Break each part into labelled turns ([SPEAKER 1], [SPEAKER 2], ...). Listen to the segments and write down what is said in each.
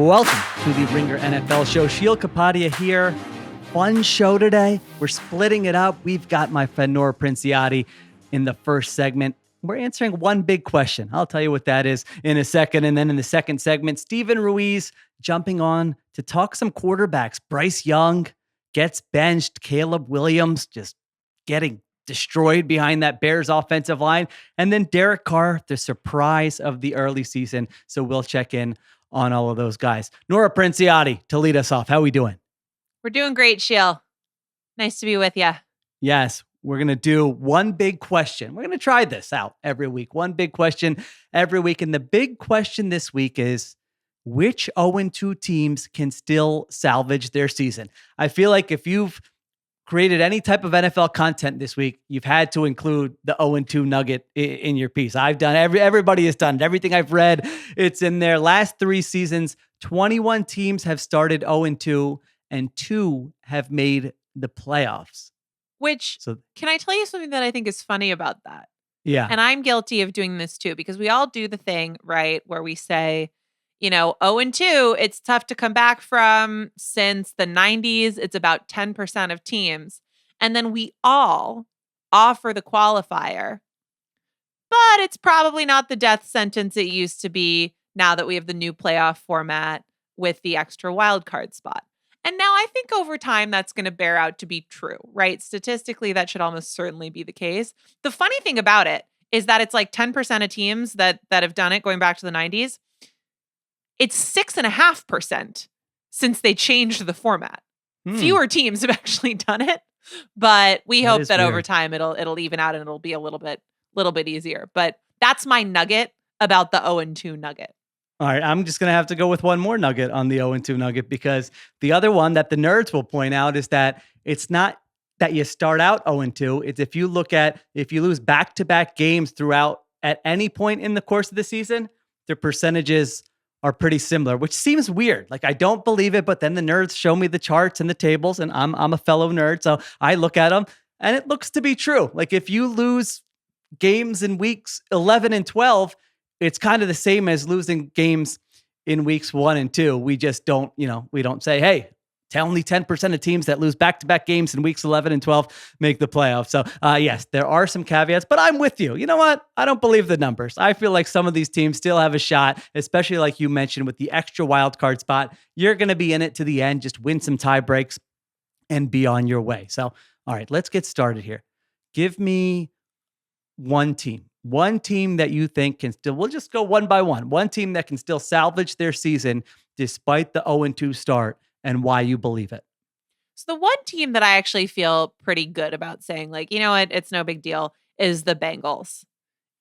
[SPEAKER 1] Welcome to the Ringer NFL show. Sheil, Kapadia here. Fun show today. We're splitting it up. We've got my friend Nora Princiotti in the first segment. We're answering one big question. I'll tell you what that is in a second. And then in the second segment, Steven Ruiz jumping on to talk some quarterbacks. Bryce Young gets benched. Caleb Williams just getting destroyed behind that Bears offensive line. And then Derek Carr, the surprise of the early season. So we'll check in on all of those guys. Nora Princiotti to lead us off. How are we doing?
[SPEAKER 2] We're doing great, Sheil. Nice to be with you.
[SPEAKER 1] Yes, we're going to do one big question. We're going to try this out every week. One big question every week. And the big question this week is, which 0-2 teams can still salvage their season? I feel like if you've created any type of NFL content this week, you've had to include the 0-2 nugget in your piece. I've done everybody has done it. Everything I've read, it's in their last 3 seasons. 21 teams have started 0-2 and 2 have made the playoffs.
[SPEAKER 2] Can I tell you something that I think is funny about that?
[SPEAKER 1] Yeah.
[SPEAKER 2] And I'm guilty of doing this too, because we all do the thing, right, where we say, 0-2, it's tough to come back from. Since the 90s, it's about 10% of teams. And then we all offer the qualifier, but it's probably not the death sentence it used to be now that we have the new playoff format with the extra wild card spot. And now I think over time that's going to bear out to be true, right? Statistically, that should almost certainly be the case. The funny thing about it is that it's like 10% of teams that have done it going back to the 90s. It's 6.5% since they changed the format. Fewer teams have actually done it, but we hope that over time it'll even out and it'll be a little bit easier. But that's my nugget about the 0-2 nugget.
[SPEAKER 1] All right, I'm just going to have to go with one more nugget on the 0-2 nugget, because the other one that the nerds will point out is that it's not that you start out 0-2. It's if you lose back-to-back games throughout at any point in the course of the season, the percentages are pretty similar, which seems weird. Like, I don't believe it, but then the nerds show me the charts and the tables, and I'm a fellow nerd, so I look at them, and it looks to be true. Like, if you lose games in weeks 11 and 12, it's kind of the same as losing games in weeks 1 and 2. We just don't, we don't say, hey, only 10% of teams that lose back-to-back games in weeks 11 and 12 make the playoffs. So yes, there are some caveats, but I'm with you. You know what? I don't believe the numbers. I feel like some of these teams still have a shot, especially like you mentioned with the extra wild card spot. You're going to be in it to the end. Just win some tie breaks and be on your way. So, all right, let's get started here. Give me one team that you think can still, we'll just go one by one. One team that can still salvage their season despite the 0-2 start, and why you believe it.
[SPEAKER 2] So the one team that I actually feel pretty good about saying, like, you know what, it's no big deal, is the Bengals.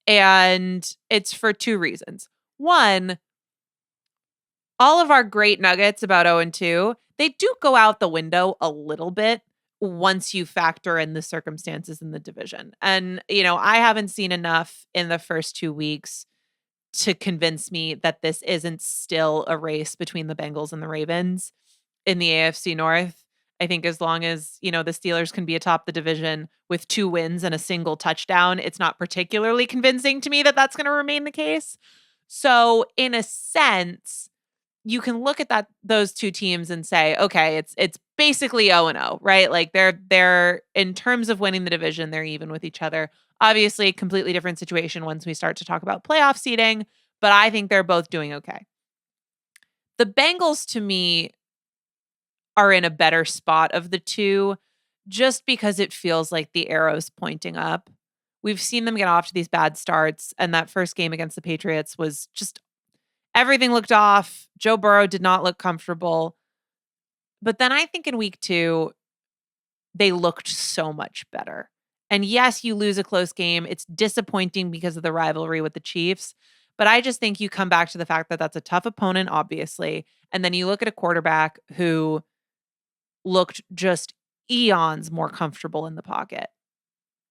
[SPEAKER 2] And it's for 2 reasons. One, all of our great nuggets about 0-2, they do go out the window a little bit once you factor in the circumstances in the division. And, I haven't seen enough in the first 2 weeks to convince me that this isn't still a race between the Bengals and the Ravens in the AFC North. I think as long as, the Steelers can be atop the division with 2 wins and a single touchdown, it's not particularly convincing to me that that's going to remain the case. So in a sense, you can look at those 2 teams and say, okay, it's basically 0-0, right? Like they're in terms of winning the division, they're even with each other. Obviously, completely different situation once we start to talk about playoff seeding, but I think they're both doing okay. The Bengals, to me, are in a better spot of the 2, just because it feels like the arrow's pointing up. We've seen them get off to these bad starts, and that first game against the Patriots was just, everything looked off. Joe Burrow did not look comfortable. But then I think in week 2, they looked so much better. And yes, you lose a close game. It's disappointing because of the rivalry with the Chiefs. But I just think you come back to the fact that that's a tough opponent, obviously. And then you look at a quarterback who looked just eons more comfortable in the pocket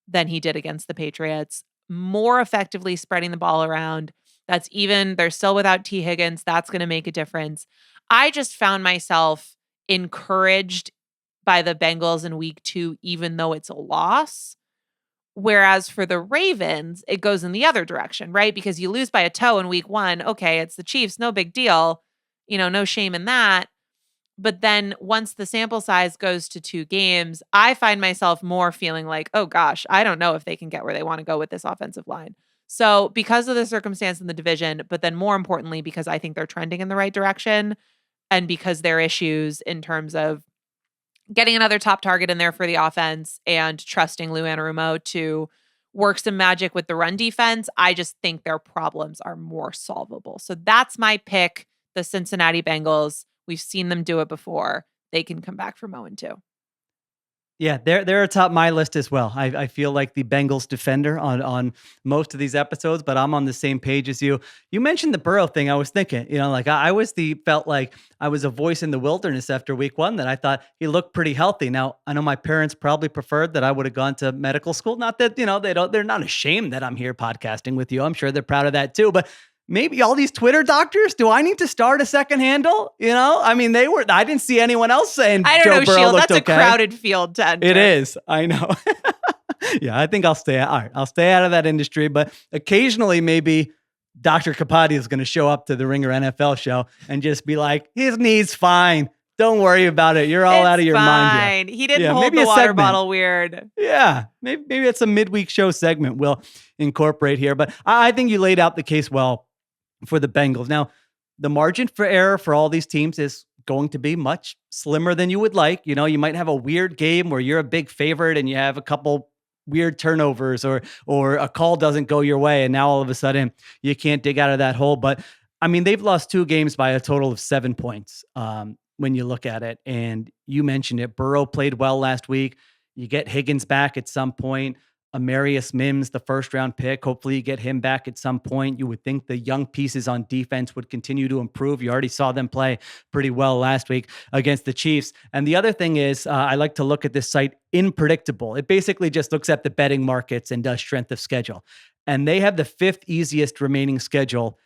[SPEAKER 2] than he did against the Patriots, more effectively spreading the ball around. They're still without T. Higgins. That's going to make a difference. I just found myself encouraged by the Bengals in week 2, even though it's a loss. Whereas for the Ravens, it goes in the other direction, right? Because you lose by a toe in week 1. Okay, it's the Chiefs, no big deal. no shame in that. But then once the sample size goes to 2 games, I find myself more feeling like, oh gosh, I don't know if they can get where they want to go with this offensive line. So because of the circumstance in the division, but then more importantly, because I think they're trending in the right direction and because their issues in terms of getting another top target in there for the offense and trusting Lou Anarumo to work some magic with the run defense, I just think their problems are more solvable. So that's my pick, the Cincinnati Bengals. We've seen them do it before. They can come back from 0-2.
[SPEAKER 1] Yeah, they're atop my list as well. I feel like the Bengals defender on most of these episodes, but I'm on the same page as you. You mentioned the Burrow thing. I was thinking, like I felt like I was a voice in the wilderness after week 1 that I thought he looked pretty healthy. Now, I know my parents probably preferred that I would have gone to medical school. Not that, they're not ashamed that I'm here podcasting with you. I'm sure they're proud of that too, but maybe all these Twitter doctors, do I need to start a second handle? I mean, I didn't see anyone else saying
[SPEAKER 2] I don't
[SPEAKER 1] Joe
[SPEAKER 2] know,
[SPEAKER 1] Burrow
[SPEAKER 2] Sheil.
[SPEAKER 1] looked
[SPEAKER 2] That's
[SPEAKER 1] okay.
[SPEAKER 2] a crowded field to enter.
[SPEAKER 1] It is. I know. Yeah, I think I'll stay out of that industry, but occasionally maybe Dr. Kapadia is going to show up to the Ringer NFL show and just be like, his knee's fine. Don't worry about it. You're all out of your mind here.
[SPEAKER 2] He didn't hold the water bottle weird.
[SPEAKER 1] Yeah, maybe it's a midweek show segment we'll incorporate here, but I think you laid out the case well for the Bengals. Now, the margin for error for all these teams is going to be much slimmer than you would like. You might have a weird game where you're a big favorite and you have a couple weird turnovers or a call doesn't go your way. And now all of a sudden you can't dig out of that hole. But I mean, they've lost 2 games by a total of 7 points when you look at it. And you mentioned it. Burrow played well last week. You get Higgins back at some point. Amarius Mims, the first-round pick. Hopefully you get him back at some point. You would think the young pieces on defense would continue to improve. You already saw them play pretty well last week against the Chiefs. And the other thing is, I like to look at this site, Unpredictable. It basically just looks at the betting markets and does strength of schedule. And they have the 5th easiest remaining schedule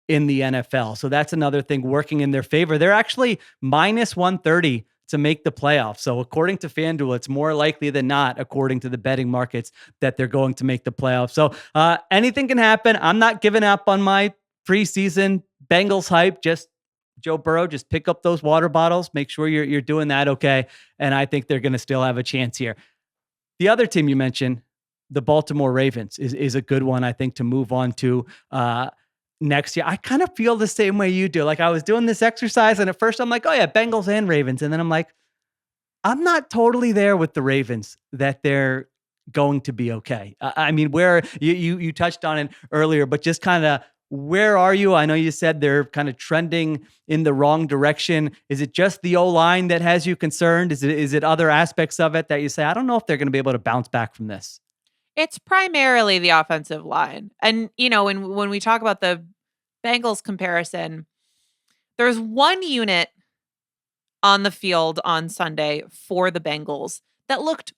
[SPEAKER 1] in the NFL. So that's another thing working in their favor. They're actually minus 130 to make the playoffs. So according to FanDuel, it's more likely than not, according to the betting markets, that they're going to make the playoffs. So anything can happen. I'm not giving up on my preseason Bengals hype. Just Joe Burrow, just pick up those water bottles. Make sure you're doing that okay. And I think they're going to still have a chance here. The other team you mentioned, the Baltimore Ravens, is a good one, I think, to move on to next year. I kind of feel the same way you do. Like I was doing this exercise and at first I'm like, oh yeah, Bengals and Ravens. And then I'm like, I'm not totally there with the Ravens that they're going to be okay. I mean, where you touched on it earlier, but just kind of where are you? I know you said they're kind of trending in the wrong direction. Is it just the O-line that has you concerned? Is it other aspects of it that you say, I don't know if they're going to be able to bounce back from this?
[SPEAKER 2] It's primarily the offensive line. And, when we talk about the Bengals comparison, there's one unit on the field on Sunday for the Bengals that looked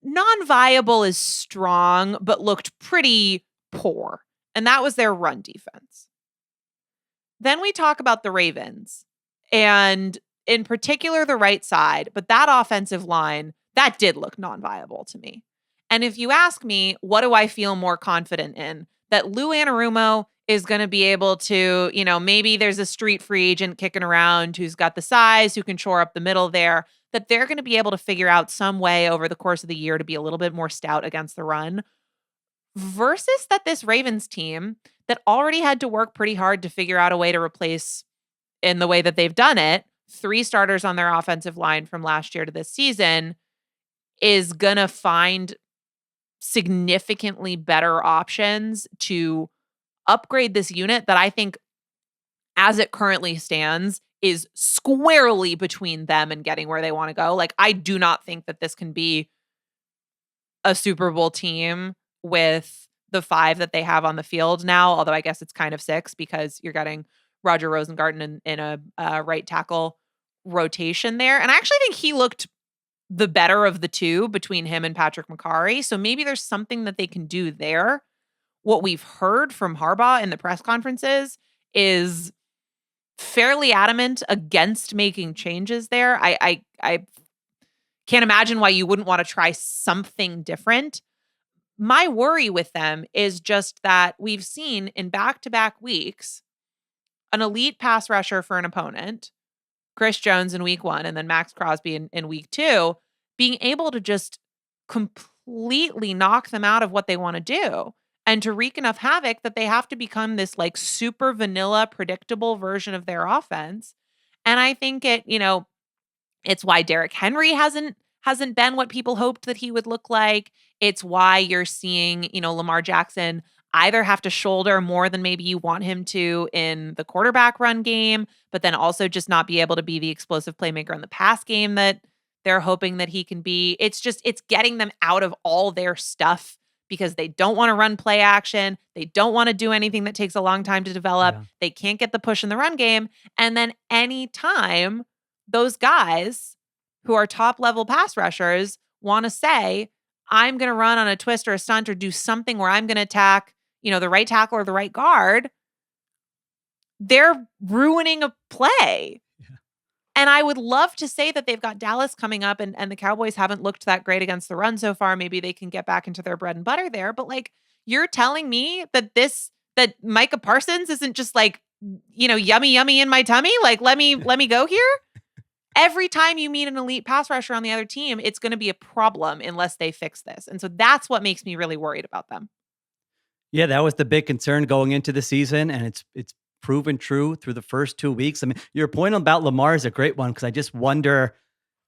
[SPEAKER 2] non-viable is strong, but looked pretty poor. And that was their run defense. Then we talk about the Ravens and in particular the right side, but that offensive line, that did look non-viable to me. And if you ask me, what do I feel more confident in? That Lou Anarumo is going to be able to, maybe there's a street free agent kicking around who's got the size, who can shore up the middle there, that they're going to be able to figure out some way over the course of the year to be a little bit more stout against the run, versus that this Ravens team that already had to work pretty hard to figure out a way to replace, in the way that they've done it, 3 starters on their offensive line from last year to this season, is going to find significantly better options to upgrade this unit that I think, as it currently stands, is squarely between them and getting where they want to go. Like, I do not think that this can be a Super Bowl team with the 5 that they have on the field now, although I guess it's kind of 6 because you're getting Roger Rosengarten in a right tackle rotation there. And I actually think he looked the better of the 2 between him and Patrick McCarry. So maybe there's something that they can do there. What we've heard from Harbaugh in the press conferences is fairly adamant against making changes there. I can't imagine why you wouldn't want to try something different. My worry with them is just that we've seen in back-to-back weeks an elite pass rusher for an opponent, Chris Jones in week 1, and then Max Crosby in week 2, being able to just completely knock them out of what they want to do and to wreak enough havoc that they have to become this like super vanilla, predictable version of their offense. And I think it's why Derek Henry hasn't been what people hoped that he would look like. It's why you're seeing, Lamar Jackson either have to shoulder more than maybe you want him to in the quarterback run game, but then also just not be able to be the explosive playmaker in the pass game that they're hoping that he can be. It's getting them out of all their stuff because they don't want to run play action. They don't want to do anything that takes a long time to develop.
[SPEAKER 1] Yeah.
[SPEAKER 2] They can't get the push in the run game. And then anytime those guys who are top level pass rushers want to say, I'm going to run on a twist or a stunt or do something where I'm going to attack, the right tackle or the right guard, they're ruining a play.
[SPEAKER 1] Yeah.
[SPEAKER 2] And I would love to say that they've got Dallas coming up and the Cowboys haven't looked that great against the run so far. Maybe they can get back into their bread and butter there. But like, you're telling me that Micah Parsons isn't just like, yummy in my tummy? Like, let me go here. Every time you meet an elite pass rusher on the other team, it's going to be a problem unless they fix this. And so that's what makes me really worried about them.
[SPEAKER 1] Yeah, that was the big concern going into the season, and it's proven true through the first 2 weeks. I mean, your point about Lamar is a great one because I just wonder,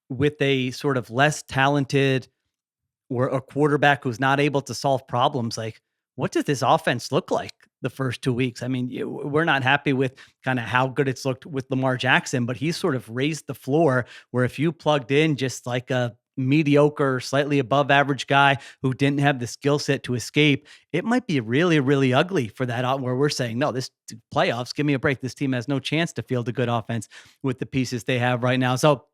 [SPEAKER 1] with a sort of less talented or a quarterback who's not able to solve problems, like what does this offense look like the first 2 weeks? I mean, we're not happy with kind of how good it's looked with Lamar Jackson, but he's sort of raised the floor where if you plugged in just like a mediocre, slightly above average guy who didn't have the skill set to escape, it might be really, really ugly for that, where we're saying, no, this playoffs, give me a break. This team has no chance to field a good offense with the pieces they have right now. So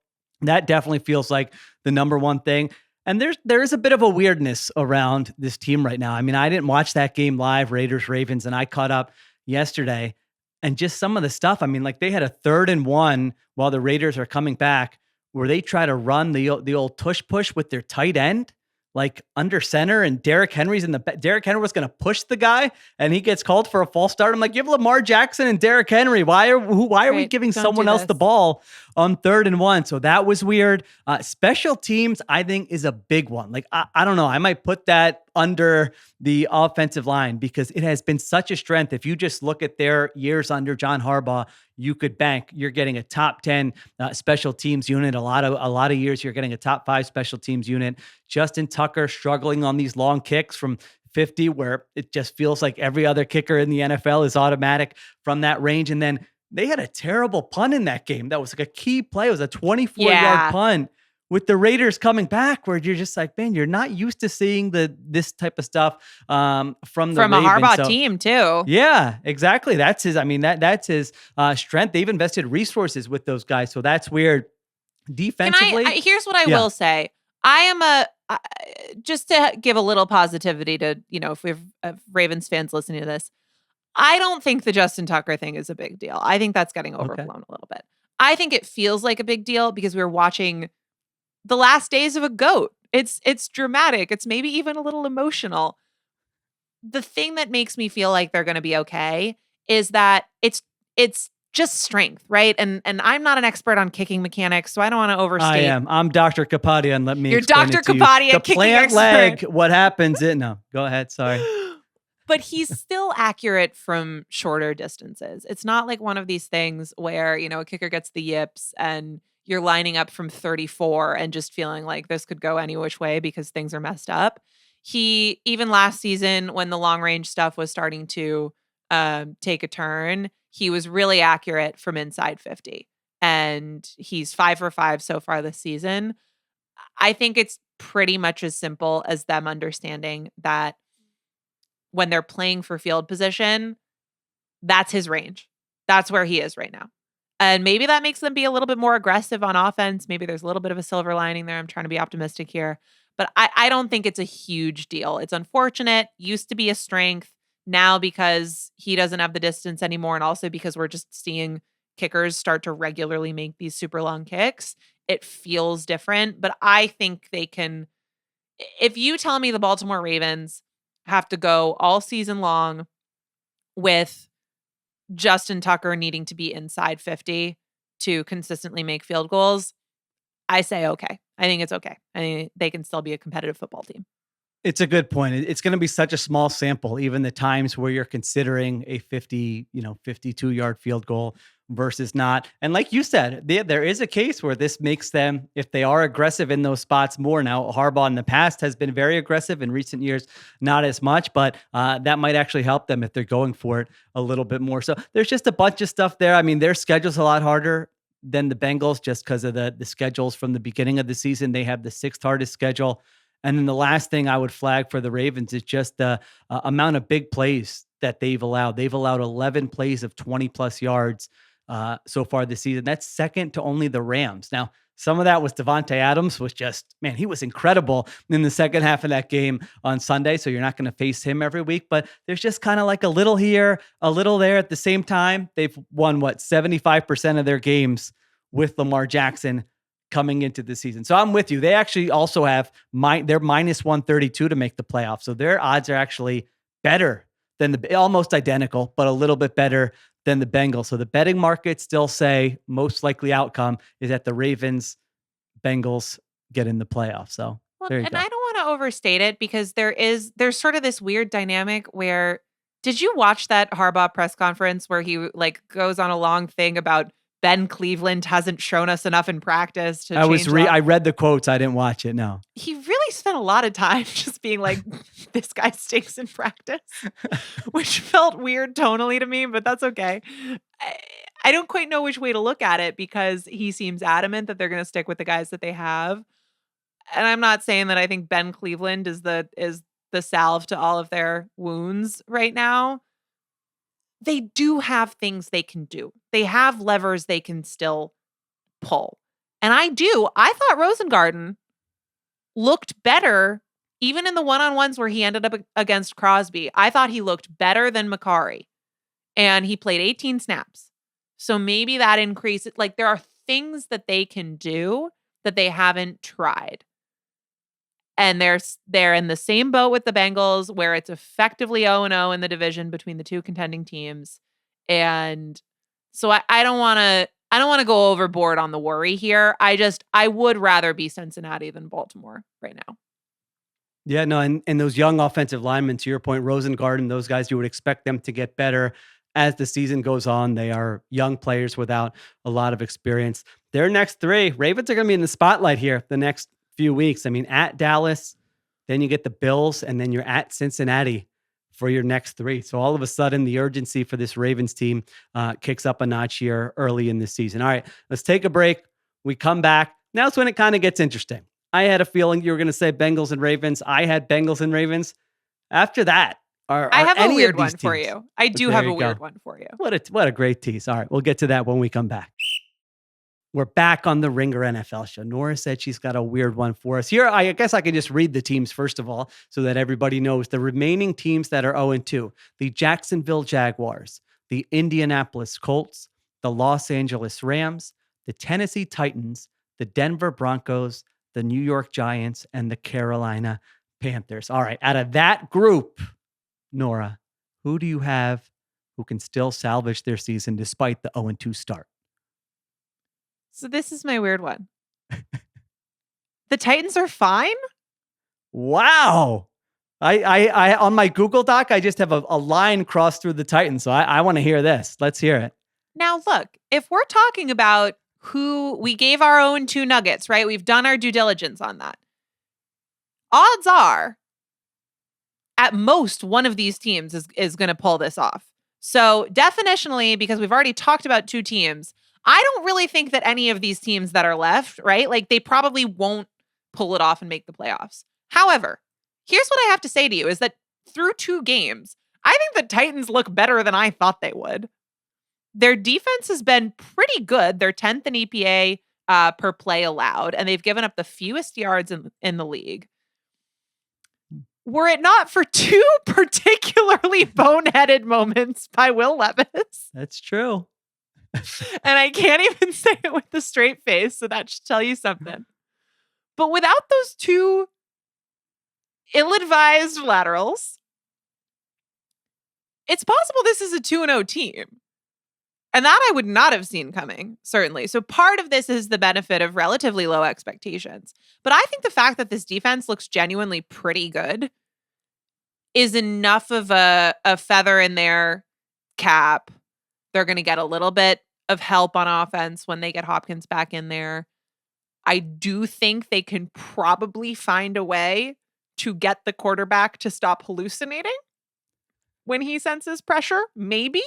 [SPEAKER 1] that definitely feels like the number one thing. And there is a bit of a weirdness around this team right now. I mean, I didn't watch that game live, Raiders, Ravens, and I caught up yesterday. And just some of the stuff, I mean, like they had a 3rd and 1 while the Raiders are coming back, where they try to run the old tush push with their tight end, like under center, and Derek Henry's in the Derek Henry was going to push the guy, and he gets called for a false start. I'm like, you have Lamar Jackson and Derek Henry. Why are we giving someone else the ball on 3rd and 1? So that was weird. Special teams, I think, is a big one. Like, I don't know. I might put that under the offensive line because it has been such a strength. If you just look at their years under John Harbaugh, you could bank you're getting a top 10 special teams unit. A lot of years you're getting a top 5 special teams unit. Justin Tucker struggling on these long kicks from 50, where it just feels like every other kicker in the NFL is automatic from that range. And then they had a terrible punt in that game. That was like a key play. It was a 24-yard punt with the Raiders coming back, where you're just like, man, you're not used to seeing this type of stuff from
[SPEAKER 2] a
[SPEAKER 1] Ravens.
[SPEAKER 2] Harbaugh team too.
[SPEAKER 1] Yeah, exactly. That's his. I mean, that's his strength. They've invested resources with those guys, so that's weird. Defensively,
[SPEAKER 2] here's what I will say. I am just to give a little positivity to if we have Ravens fans listening to this. I don't think the Justin Tucker thing is a big deal. I think that's getting overblown a little bit. I think it feels like a big deal because we were watching the last days of a GOAT. It's dramatic. It's maybe even a little emotional. The thing that makes me feel like they're going to be okay is that it's just strength, right? And I'm not an expert on kicking mechanics, so I don't want to overstate.
[SPEAKER 1] I am. I'm Dr. Kapadia, and let me.
[SPEAKER 2] You're
[SPEAKER 1] explain
[SPEAKER 2] Dr.
[SPEAKER 1] it to
[SPEAKER 2] Kapadia,
[SPEAKER 1] you. The
[SPEAKER 2] kicking
[SPEAKER 1] plant
[SPEAKER 2] expert.
[SPEAKER 1] leg. What happens? No, go ahead. Sorry.
[SPEAKER 2] But he's still accurate from shorter distances. It's not like one of these things where, a kicker gets the yips and you're lining up from 34 and just feeling like this could go any which way because things are messed up. He, even last season when the long range stuff was starting to take a turn, he was really accurate from inside 50. And he's 5 for 5 so far this season. I think it's pretty much as simple as them understanding that when they're playing for field position, that's his range. That's where he is right now. And maybe that makes them be a little bit more aggressive on offense. Maybe there's a little bit of a silver lining there. I'm trying to be optimistic here. But I don't think it's a huge deal. It's unfortunate. Used to be a strength. Now, because he doesn't have the distance anymore, and also because we're just seeing kickers start to regularly make these super long kicks, it feels different. But I think they can. If you tell me the Baltimore Ravens have to go all season long with Justin Tucker needing to be inside 50 to consistently make field goals, I say okay. I think it's okay. I think they can still be a competitive football team.
[SPEAKER 1] It's a good point. It's going to be such a small sample, even the times where you're considering a 52-yard field goal versus not. And like you said, there is a case where this makes them, if they are aggressive in those spots more. Now, Harbaugh in the past has been very aggressive. In recent years, not as much, but that might actually help them if they're going for it a little bit more. So there's just a bunch of stuff there. I mean, their schedule's a lot harder than the Bengals just because of the schedules from the beginning of the season. They have the sixth hardest schedule. And then the last thing I would flag for the Ravens is just the amount of big plays that they've allowed. They've allowed 11 plays of 20-plus yards so far this season. That's second to only the Rams. Now, some of that was Devontae Adams was just, man, he was incredible in the second half of that game on Sunday. So you're not going to face him every week. But there's just kind of like a little here, a little there at the same time. They've won, 75% of their games with Lamar Jackson coming into the season. So I'm with you. They actually also have they're minus 132 to make the playoffs. So their odds are actually better than almost identical, but a little bit better than the Bengals. So the betting markets still say most likely outcome is that the Ravens, Bengals get in the playoffs. So there you go.
[SPEAKER 2] I don't want to overstate it because there's sort of this weird dynamic where, did you watch that Harbaugh press conference where he goes on a long thing about Ben Cleveland hasn't shown us enough in practice to
[SPEAKER 1] I read the quotes. I didn't watch it. No.
[SPEAKER 2] He really spent a lot of time just being like, this guy stinks in practice, which felt weird tonally to me, but that's okay. I don't quite know which way to look at it because he seems adamant that they're going to stick with the guys that they have. And I'm not saying that I think Ben Cleveland is the salve to all of their wounds right now. They do have things they can do. They have levers they can still pull. And I thought Rosengarten looked better, even in the one-on-ones where he ended up against Crosby. I thought he looked better than Makari. And he played 18 snaps. So maybe that increases. Like, there are things that they can do that they haven't tried. And they're in the same boat with the Bengals, where it's effectively 0-0 in the division between the two contending teams. And so I don't want to go overboard on the worry here. I would rather be Cincinnati than Baltimore right now.
[SPEAKER 1] Yeah, no, and those young offensive linemen, to your point, Rosengarten, those guys, you would expect them to get better as the season goes on. They are young players without a lot of experience. Their next three, Ravens are going to be in the spotlight here the next few weeks. I mean, at Dallas, then you get the Bills, and then you're at Cincinnati for your next three. So all of a sudden, the urgency for this Ravens team kicks up a notch here early in the season. All right, let's take a break. We come back. Now's when it kind of gets interesting. I had a feeling you were going to say Bengals and Ravens. I had Bengals and Ravens. After that,
[SPEAKER 2] I have a weird one for you. I do have a weird one for you.
[SPEAKER 1] What a great tease. All right, we'll get to that when we come back. We're back on the Ringer NFL show. Nora said she's got a weird one for us. Here, I guess I can just read the teams first of all so that everybody knows. The remaining teams that are 0-2, the Jacksonville Jaguars, the Indianapolis Colts, the Los Angeles Rams, the Tennessee Titans, the Denver Broncos, the New York Giants, and the Carolina Panthers. All right, out of that group, Nora, who do you have who can still salvage their season despite the 0-2 start?
[SPEAKER 2] So this is my weird one. The Titans are fine?
[SPEAKER 1] Wow. I on my Google Doc, I just have a line crossed through the Titans. So I want to hear this. Let's hear it.
[SPEAKER 2] Now, look, if we're talking about who we gave our 0-2 nuggets, right? We've done our due diligence on that. Odds are, at most, one of these teams is going to pull this off. So definitionally, because we've already talked about two teams, I don't really think that any of these teams that are left, right? Like, they probably won't pull it off and make the playoffs. However, here's what I have to say to you is that through two games, I think the Titans look better than I thought they would. Their defense has been pretty good. They're 10th in EPA per play allowed, and they've given up the fewest yards in the league. Were it not for two particularly boneheaded moments by Will Levis.
[SPEAKER 1] That's true.
[SPEAKER 2] And I can't even say it with a straight face, so that should tell you something. But without those two ill-advised laterals, it's possible this is a 2-0 team. And that I would not have seen coming, certainly. So part of this is the benefit of relatively low expectations. But I think the fact that this defense looks genuinely pretty good is enough of a feather in their cap. They're going to get a little bit of help on offense when they get Hopkins back in there. I do think they can probably find a way to get the quarterback to stop hallucinating when he senses pressure. Maybe.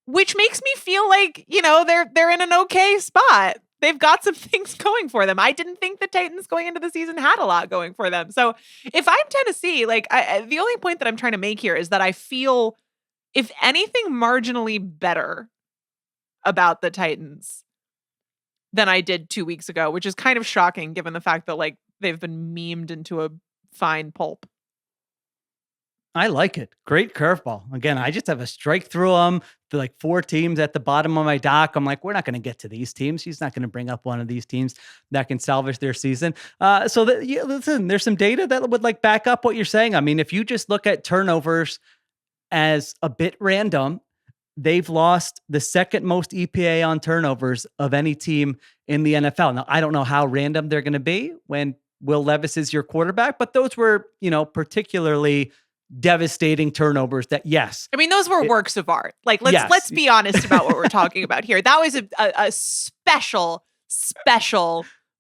[SPEAKER 2] Which makes me feel like, they're in an okay spot. They've got some things going for them. I didn't think the Titans going into the season had a lot going for them. So if I'm Tennessee, the only point that I'm trying to make here is that I feel, if anything, marginally better about the Titans than I did 2 weeks ago, which is kind of shocking given the fact that they've been memed into a fine pulp.
[SPEAKER 1] I like it. Great curveball. Again, I just have a strike through them. The 4 teams at the bottom of my dock. I'm like, we're not going to get to these teams. He's not going to bring up one of these teams that can salvage their season. Listen, there's some data that would back up what you're saying. I mean, if you just look at turnovers as a bit random, they've lost the second most EPA on turnovers of any team in the NFL. Now, I don't know how random they're going to be when Will Levis is your quarterback, but those were, particularly devastating turnovers that, yes.
[SPEAKER 2] I mean, those were works of art. Let's be honest about what we're talking about here. That was a special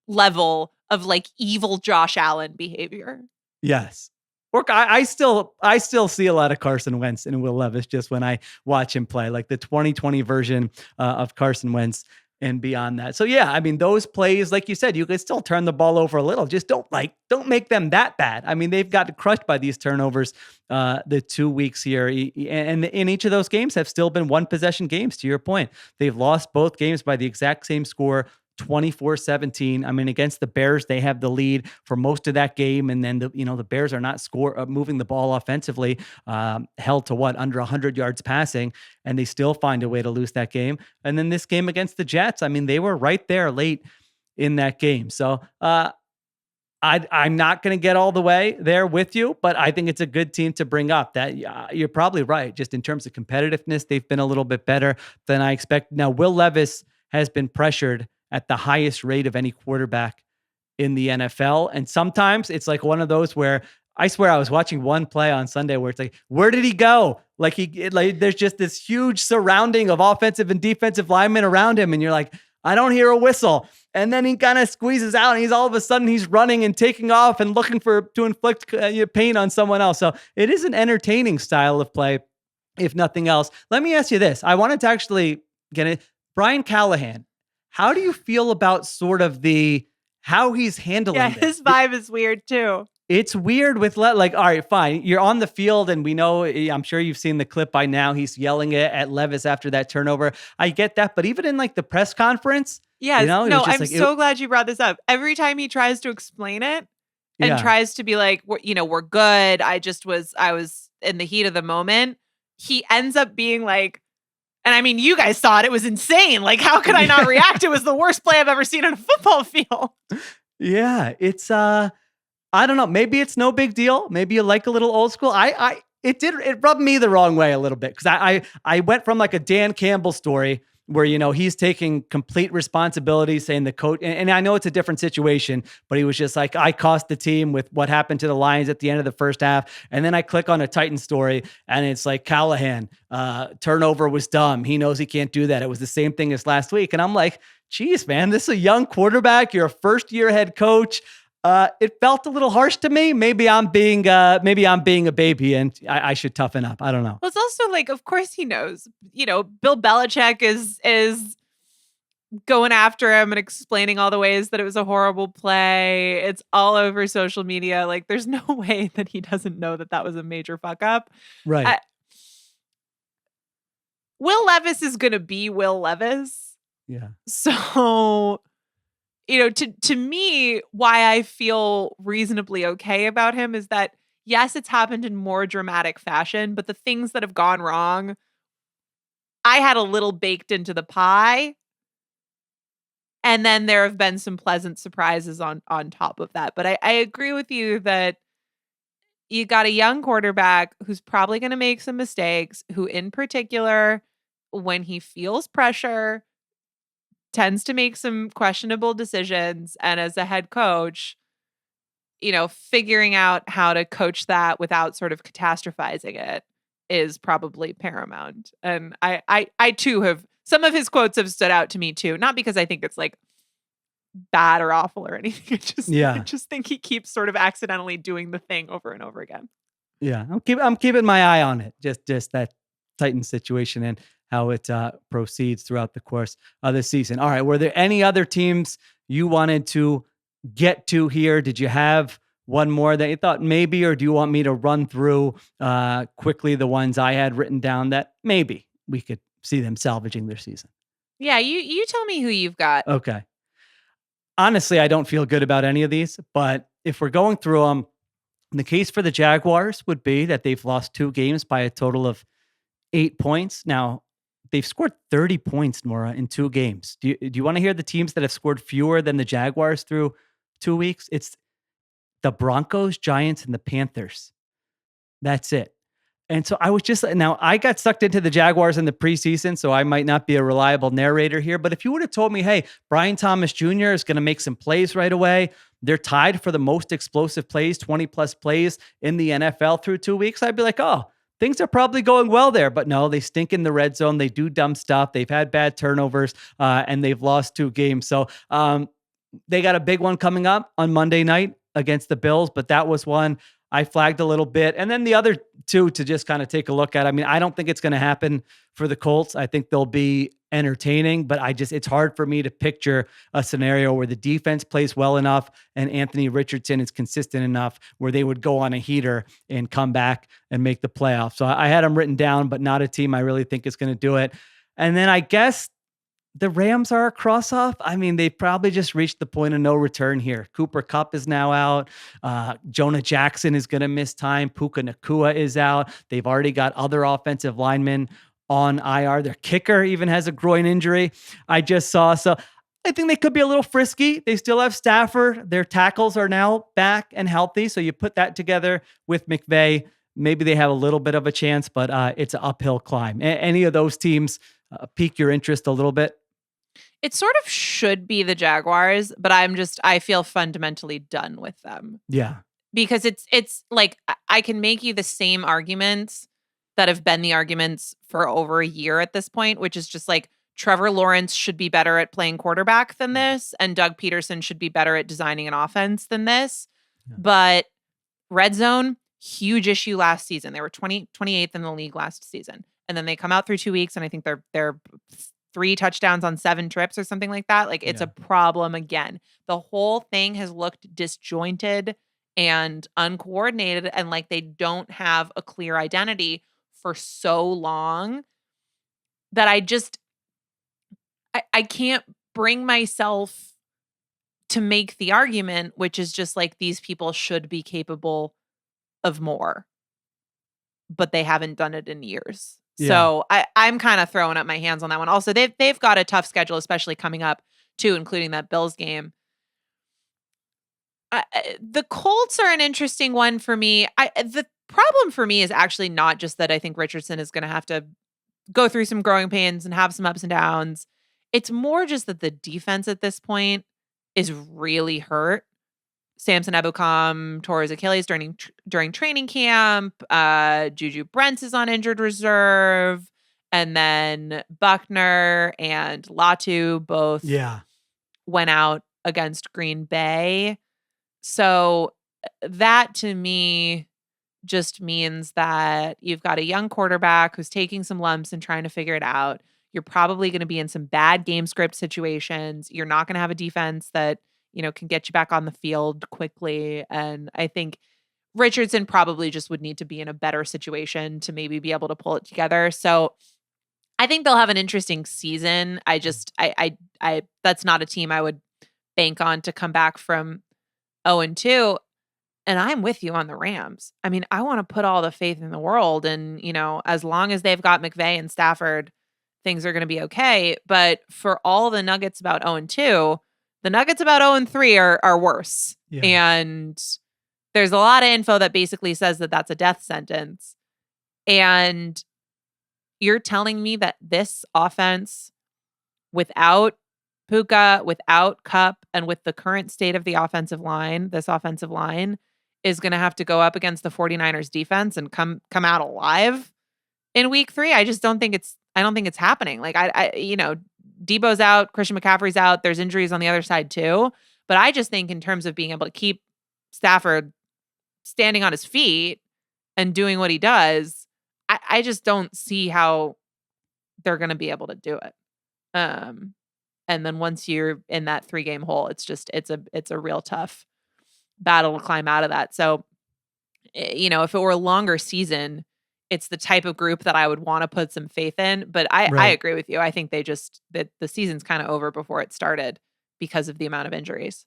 [SPEAKER 2] level of evil Josh Allen behavior.
[SPEAKER 1] Yes. I still see a lot of Carson Wentz and Will Levis just when I watch him play, the 2020 version of Carson Wentz and beyond that. So yeah, I mean, those plays, like you said, you can still turn the ball over a little. Just don't make them that bad. I mean, they've got crushed by these turnovers the 2 weeks here. And in each of those games have still been 1 possession games, to your point. They've lost both games by the exact same score, 24-17. I mean, against the Bears, they have the lead for most of that game. And then the Bears are not moving the ball offensively, held to under 100 yards passing, and they still find a way to lose that game. And then this game against the Jets, I mean, they were right there late in that game. So I'm not going to get all the way there with you, but I think it's a good team to bring up. That you're probably right. Just in terms of competitiveness, they've been a little bit better than I expect. Now, Will Levis has been pressured at the highest rate of any quarterback in the NFL. And sometimes it's one of those where I swear I was watching one play on Sunday where it's where did he go? There's just this huge surrounding of offensive and defensive linemen around him. And you're like, I don't hear a whistle. And then he kind of squeezes out and all of a sudden he's running and taking off and looking to inflict pain on someone else. So it is an entertaining style of play, if nothing else. Let me ask you this. I wanted to actually get it. Brian Callahan, how do you feel about sort of how he's handling this?
[SPEAKER 2] His vibe is weird too.
[SPEAKER 1] It's weird with all right, fine. You're on the field and we know, I'm sure you've seen the clip by now. He's yelling at Levis after that turnover. I get that. But even in the press conference,
[SPEAKER 2] I'm so glad you brought this up. Every time he tries to explain it and tries to be we're good. I was in the heat of the moment. He ends up being and I mean, you guys saw it. It was insane. How could I not react? It was the worst play I've ever seen on a football field. Yeah,
[SPEAKER 1] it's I don't know. Maybe it's no big deal. Maybe you like a little old school. It rubbed me the wrong way a little bit because I went from a Dan Campbell story where, he's taking complete responsibility, saying the coach, and I know it's a different situation, but he was just I cost the team with what happened to the Lions at the end of the first half. And then I click on a Titan story and it's Callahan, turnover was dumb. He knows he can't do that. It was the same thing as last week. And I'm like, geez, man, this is a young quarterback. You're a first-year head coach. It felt a little harsh to me. Maybe I'm being a baby and I should toughen up. I don't know.
[SPEAKER 2] Well, it's also of course he knows, Bill Belichick is going after him and explaining all the ways that it was a horrible play. It's all over social media. There's no way that he doesn't know that was a major fuck up.
[SPEAKER 1] Right.
[SPEAKER 2] Will Levis is going to be Will Levis.
[SPEAKER 1] Yeah.
[SPEAKER 2] So, to me, why I feel reasonably okay about him is that, yes, it's happened in more dramatic fashion, but the things that have gone wrong, I had a little baked into the pie. And then there have been some pleasant surprises on top of that. But I agree with you that, you got a young quarterback who's probably going to make some mistakes, who in particular, when he feels pressure, tends to make some questionable decisions. And as a head coach, figuring out how to coach that without sort of catastrophizing it is probably paramount. And I too have, some of his quotes have stood out to me too, not because I think it's like bad or awful or anything. I just think he keeps sort of accidentally doing the thing over and over again.
[SPEAKER 1] Yeah, I'm keeping my eye on it. Just that Titans situation and how it proceeds throughout the course of the season. All right, were there any other teams you wanted to get to here? Did you have one more that you thought maybe, or do you want me to run through quickly the ones I had written down that maybe we could see them salvaging their season?
[SPEAKER 2] Yeah, you tell me who you've got.
[SPEAKER 1] Okay. Honestly, I don't feel good about any of these, but if we're going through them, the case for the Jaguars would be that they've lost 2 games by a total of 8 points. Now, they've scored 30 points, Nora, in 2 games. Do you want to hear the teams that have scored fewer than the Jaguars through 2 weeks? It's the Broncos, Giants, and the Panthers. That's it. And so I got sucked into the Jaguars in the preseason, so I might not be a reliable narrator here. But if you would have told me, hey, Brian Thomas Jr. is going to make some plays right away, they're tied for the most explosive plays, 20 plus plays in the NFL through 2 weeks, I'd be like, oh, things are probably going well there. But no, they stink in the red zone. They do dumb stuff. They've had bad turnovers, and they've lost 2 games. So they got a big one coming up on Monday night against the Bills, but that was one I flagged a little bit. And then the other 2 to just kind of take a look at. I mean, I don't think it's going to happen for the Colts. I think they'll be entertaining, but it's hard for me to picture a scenario where the defense plays well enough and Anthony Richardson is consistent enough where they would go on a heater and come back and make the playoffs. So I had them written down, but not a team I really think is going to do it. And then I guess the Rams are a cross-off. I mean, they probably just reached the point of no return here. Cooper Kupp is now out. Jonah Jackson is going to miss time. Puka Nacua is out. They've already got other offensive linemen on IR. Their kicker even has a groin injury, I just saw. So I think they could be a little frisky. They still have Stafford. Their tackles are now back and healthy. So you put that together with McVay, maybe they have a little bit of a chance, but it's an uphill climb. Any of those teams pique your interest a little bit?
[SPEAKER 2] It sort of should be the Jaguars, but I feel fundamentally done with them.
[SPEAKER 1] Yeah.
[SPEAKER 2] Because it's like, I can make you the same arguments that have been the arguments for over a year at this point, which is just like Trevor Lawrence should be better at playing quarterback than this, and Doug Peterson should be better at designing an offense than this. Yeah. But red zone, huge issue last season. They were 28th in the league last season. And then they come out through 2 weeks, and I think they're 3 touchdowns on 7 trips or something like that. Like, it's a problem again. The whole thing has looked disjointed and uncoordinated, and like they don't have a clear identity for so long that I can't bring myself to make the argument, which is just like, these people should be capable of more, but they haven't done it in years. Yeah. So I'm kind of throwing up my hands on that one. Also, they've got a tough schedule, especially coming up too, including that Bills game. The Colts are an interesting one for me. The problem for me is actually not just that I think Richardson is going to have to go through some growing pains and have some ups and downs. It's more just that the defense at this point is really hurt. Samson Ebukam tore his Achilles during training camp. Juju Brents is on injured reserve. And then Buckner and Latu both went out against Green Bay. So that to me just means that you've got a young quarterback who's taking some lumps and trying to figure it out. You're probably going to be in some bad game script situations. You're not going to have a defense that, can get you back on the field quickly. And I think Richardson probably just would need to be in a better situation to maybe be able to pull it together. So I think they'll have an interesting season. I that's not a team I would bank on to come back from 0-2. And I'm with you on the Rams. I mean, I want to put all the faith in the world. And, as long as they've got McVay and Stafford, things are going to be okay. But for all the nuggets about 0-2, the nuggets about 0-3 are worse. Yeah. And there's a lot of info that basically says that that's a death sentence. And you're telling me that this offense, without Puka, without Cup, and with the current state of the offensive line, this offensive line is going to have to go up against the 49ers defense and come out alive in week 3. I don't think it's happening. Like Debo's out, Christian McCaffrey's out. There's injuries on the other side too. But I just think in terms of being able to keep Stafford standing on his feet and doing what he does, I just don't see how they're going to be able to do it. And then once you're in that 3-game hole, it's a real tough battle to climb out of that. So, if it were a longer season, it's the type of group that I would want to put some faith in. But I agree with you. I think that the season's kind of over before it started because of the amount of injuries.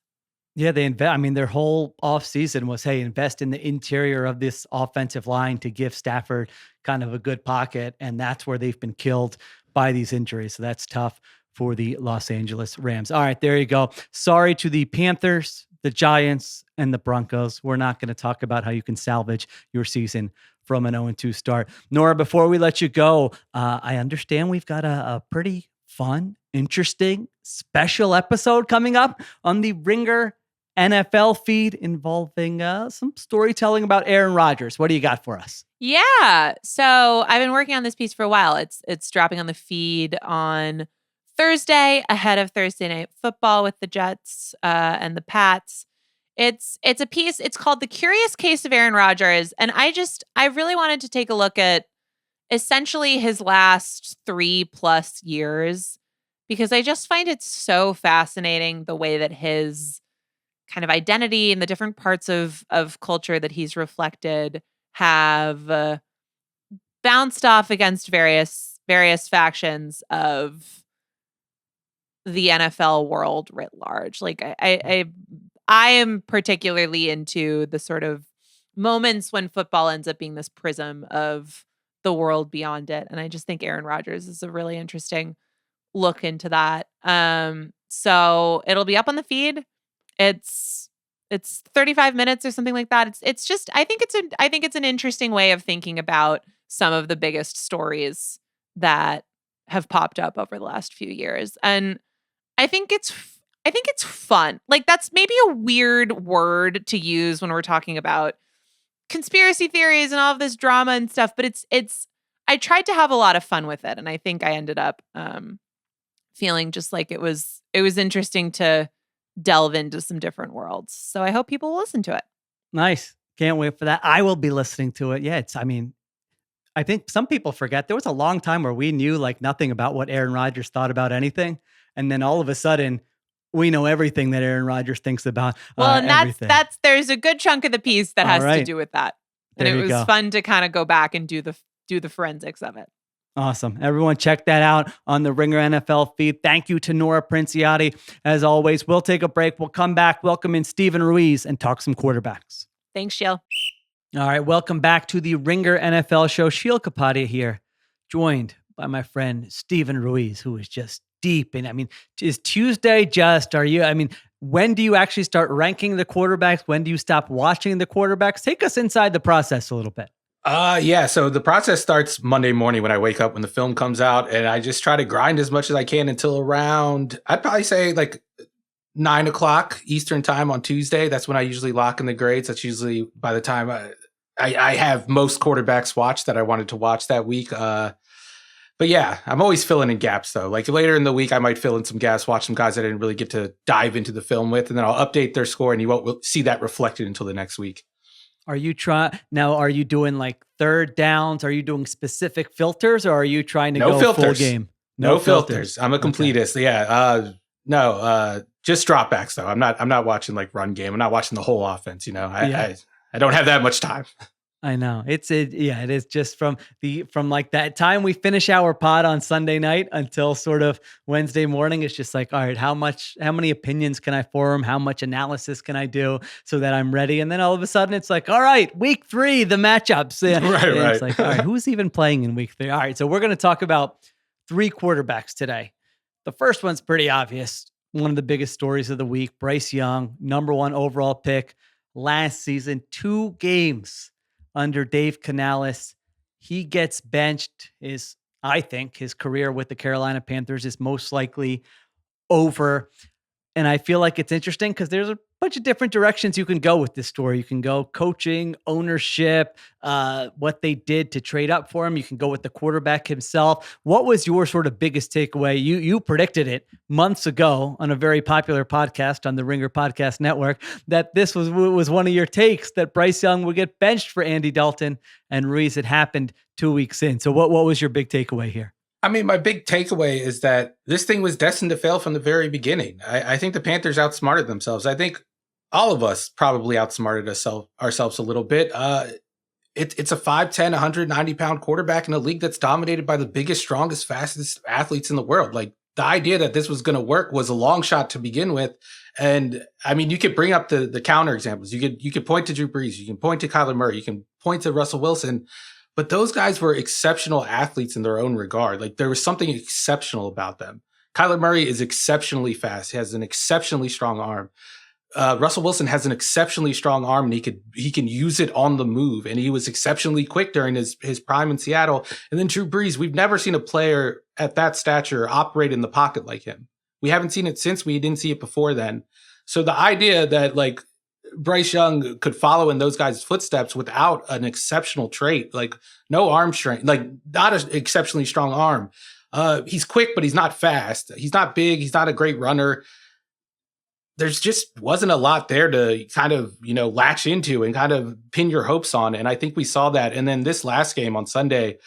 [SPEAKER 1] Yeah, their whole offseason was, hey, invest in the interior of this offensive line to give Stafford kind of a good pocket. And that's where they've been killed by these injuries. So that's tough for the Los Angeles Rams. All right, there you go. Sorry to the Panthers, the Giants, and the Broncos. We're not going to talk about how you can salvage your season from an 0-2 start. Nora, before we let you go, I understand we've got a pretty fun, interesting, special episode coming up on the Ringer NFL feed involving some storytelling about Aaron Rodgers. What do you got for us?
[SPEAKER 2] Yeah. So I've been working on this piece for a while. It's dropping on the feed on Thursday ahead of Thursday Night Football with the Jets and the Pats. It's a piece. It's called The Curious Case of Aaron Rodgers. And I really wanted to take a look at essentially his last 3+ years, because I just find it so fascinating the way that his kind of identity and the different parts of culture that he's reflected have bounced off against various factions of the NFL world writ large. Like I am particularly into the sort of moments when football ends up being this prism of the world beyond it. And I just think Aaron Rodgers is a really interesting look into that. So it'll be up on the feed. It's 35 minutes or something like that. It's just, I think it's an interesting way of thinking about some of the biggest stories that have popped up over the last few years. And I think it's fun. Like, that's maybe a weird word to use when we're talking about conspiracy theories and all of this drama and stuff, but I tried to have a lot of fun with it. And I think I ended up feeling just like it was interesting to delve into some different worlds. So I hope people will listen to it.
[SPEAKER 1] Nice. Can't wait for that. I will be listening to it. Yeah, I think some people forget there was a long time where we knew like nothing about what Aaron Rodgers thought about anything. And then all of a sudden we know everything that Aaron Rodgers thinks about.
[SPEAKER 2] Well, and that's there's a good chunk of the piece that has to do with that. And it was fun to kind of go back and do the forensics of it.
[SPEAKER 1] Awesome. Everyone check that out on the Ringer NFL feed. Thank you to Nora Princiotti. As always, we'll take a break. We'll come back, welcome in Steven Ruiz, and talk some quarterbacks.
[SPEAKER 2] Thanks, Sheil.
[SPEAKER 1] All right. Welcome back to the Ringer NFL show. Sheil Kapadia here, joined by my friend Steven Ruiz, who is just deep in, is Tuesday when do you actually start ranking the quarterbacks? When do you stop watching the quarterbacks? Take us inside the process a little bit.
[SPEAKER 3] Yeah. So the process starts Monday morning when I wake up, when the film comes out, and I just try to grind as much as I can until around, I'd probably say like 9:00 Eastern time on Tuesday. That's when I usually lock in the grades. That's usually by the time I have most quarterbacks watched that I wanted to watch that week. But yeah, I'm always filling in gaps though. Like later in the week, I might fill in some gaps, watch some guys I didn't really get to dive into the film with, and then I'll update their score, and you won't see that reflected until the next week.
[SPEAKER 1] Are you doing like third downs? Are you doing specific filters, or are you trying to go
[SPEAKER 3] filters.
[SPEAKER 1] Full game?
[SPEAKER 3] No filters. I'm a completist. Okay. Yeah. Just dropbacks though. I'm not watching like run game. I'm not watching the whole offense. I don't have that much time.
[SPEAKER 1] I know it is just from like that time we finish our pod on Sunday night until sort of Wednesday morning. It's just like, all right, how many opinions can I form? How much analysis can I do so that I'm ready? And then all of a sudden it's like, all right, week 3, the matchups. Right. It's like, all right, who's even playing in week 3? All right. So we're going to talk about 3 quarterbacks today. The first one's pretty obvious. One of the biggest stories of the week, Bryce Young, number 1 overall pick last season, 2 games under Dave Canales. He gets benched. I think his career with the Carolina Panthers is most likely over. And I feel like it's interesting because there's a bunch of different directions you can go with this story. You can go coaching, ownership, what they did to trade up for him. You can go with the quarterback himself. What was your sort of biggest takeaway? You predicted it months ago on a very popular podcast on the Ringer Podcast Network that this was one of your takes, that Bryce Young would get benched for Andy Dalton and Ruiz. It happened 2 weeks in. So what was your big takeaway here?
[SPEAKER 3] I mean, my big takeaway is that this thing was destined to fail from the very beginning. I think the Panthers outsmarted themselves. I think all of us probably outsmarted ourselves a little bit. It's a 5'10", 190-pound quarterback in a league that's dominated by the biggest, strongest, fastest athletes in the world. Like, the idea that this was going to work was a long shot to begin with. And I mean, you could bring up the counter examples. You could point to Drew Brees. You can point to Kyler Murray. You can point to Russell Wilson. But those guys were exceptional athletes in their own regard. Like, there was something exceptional about them. Kyler Murray is exceptionally fast. He has an exceptionally strong arm. Russell Wilson has an exceptionally strong arm, and he can use it on the move. And he was exceptionally quick during his prime in Seattle. And then Drew Brees, we've never seen a player at that stature operate in the pocket like him. We haven't seen it since we didn't see it before then. So the idea that, like, Bryce Young could follow in those guys' footsteps without an exceptional trait, like no arm strength, like not an exceptionally strong arm. He's quick, but he's not fast. He's not big. He's not a great runner. There's just wasn't a lot there to kind of, latch into and kind of pin your hopes on. And I think we saw that. And then this last game on Sunday,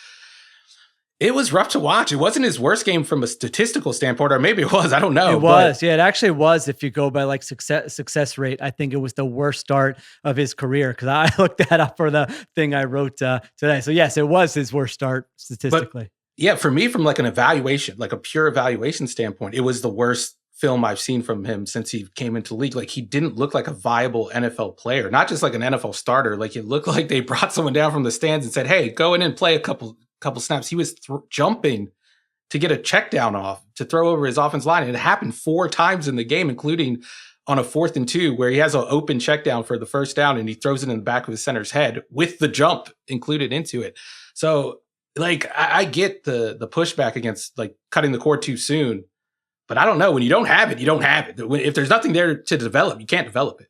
[SPEAKER 3] it was rough to watch. It wasn't his worst game from a statistical standpoint, or maybe it was. I don't know.
[SPEAKER 1] It was. Yeah, it actually was. If you go by like success rate, I think it was the worst start of his career, because I looked that up for the thing I wrote today. So yes, it was his worst start statistically.
[SPEAKER 3] But, yeah, for me, from like an evaluation, like a pure evaluation standpoint, it was the worst film I've seen from him since he came into the league. Like, he didn't look like a viable NFL player, not just like an NFL starter. Like, it looked like they brought someone down from the stands and said, "Hey, go in and play a couple snaps." He was jumping to get a check down off to throw over his offense line. And it happened 4 times in the game, including on a 4th and 2, where he has an open check down for the first down and he throws it in the back of the center's head with the jump included into it. So, like, I get the pushback against like cutting the cord too soon, but I don't know. When you don't have it, you don't have it. If there's nothing there to develop, you can't develop it.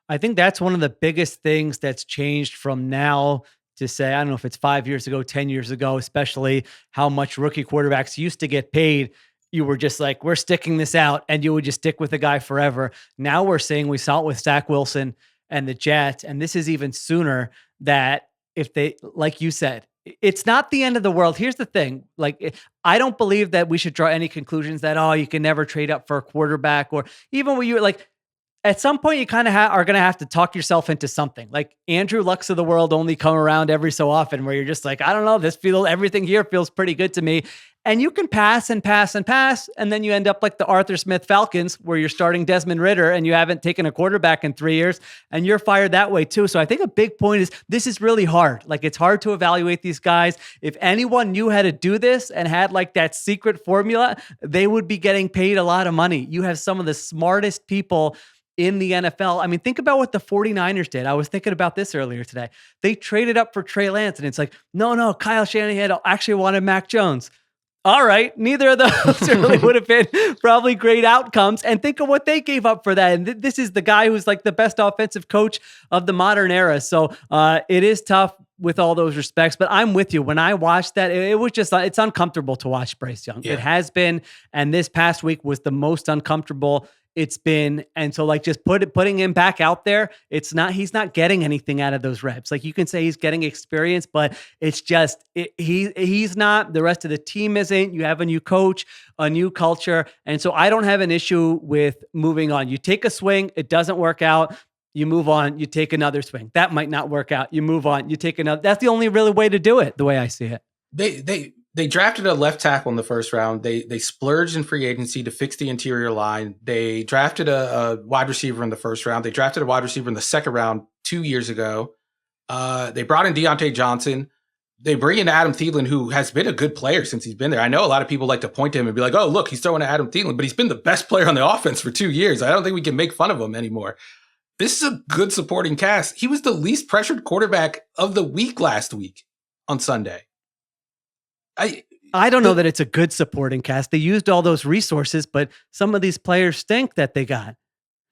[SPEAKER 1] I think that's one of the biggest things that's changed from now to say, I don't know if it's 5 years ago, 10 years ago, especially how much rookie quarterbacks used to get paid. You were just like, we're sticking this out, and you would just stick with the guy forever. Now we're saying, we saw it with Zach Wilson and the Jets, and this is even sooner, that if they, like you said, it's not the end of the world. Here's the thing. Like, I don't believe that we should draw any conclusions that, you can never trade up for a quarterback, or even when you're like, at some point you kind of are going to have to talk yourself into something. Like, Andrew Lucks of the world only come around every so often, where you're just like, I don't know, everything here feels pretty good to me. And you can pass and pass and pass. And then you end up like the Arthur Smith Falcons, where you're starting Desmond Ridder and you haven't taken a quarterback in 3 years, and you're fired that way too. So I think a big point is, this is really hard. Like, it's hard to evaluate these guys. If anyone knew how to do this and had like that secret formula, they would be getting paid a lot of money. You have some of the smartest people in the NFL. I mean, think about what the 49ers did. I was thinking about this earlier today. They traded up for Trey Lance, and it's like, no, Kyle Shanahan actually wanted Mac Jones. All right, neither of those really would have been probably great outcomes. And think of what they gave up for that. And this is the guy who's like the best offensive coach of the modern era. So it is tough with all those respects. But I'm with you. When I watched that, it was just, it's uncomfortable to watch Bryce Young. Yeah. It has been. And this past week was the most uncomfortable it's been. And so, like, just putting him back out there, he's not getting anything out of those reps. Like, you can say he's getting experience, but it's just, he's not, the rest of the team isn't. You have a new coach, a new culture. And so I don't have an issue with moving on. You take a swing, it doesn't work out, you move on, you take another swing. That might not work out. You move on, you take another. That's the only really way to do it, the way I see it.
[SPEAKER 3] They drafted a left tackle in the first round. They splurged in free agency to fix the interior line. They drafted a wide receiver in the first round. They drafted a wide receiver in the second round 2 years ago. They brought in Deontay Johnson. They bring in Adam Thielen, who has been a good player since he's been there. I know a lot of people like to point to him and be like, oh, look, he's throwing to Adam Thielen, but he's been the best player on the offense for 2 years. I don't think we can make fun of him anymore. this is a good supporting cast. He was the least pressured quarterback of the week last week on Sunday.
[SPEAKER 1] I don't know that it's a good supporting cast. They used all those resources, but some of these players stink that they got.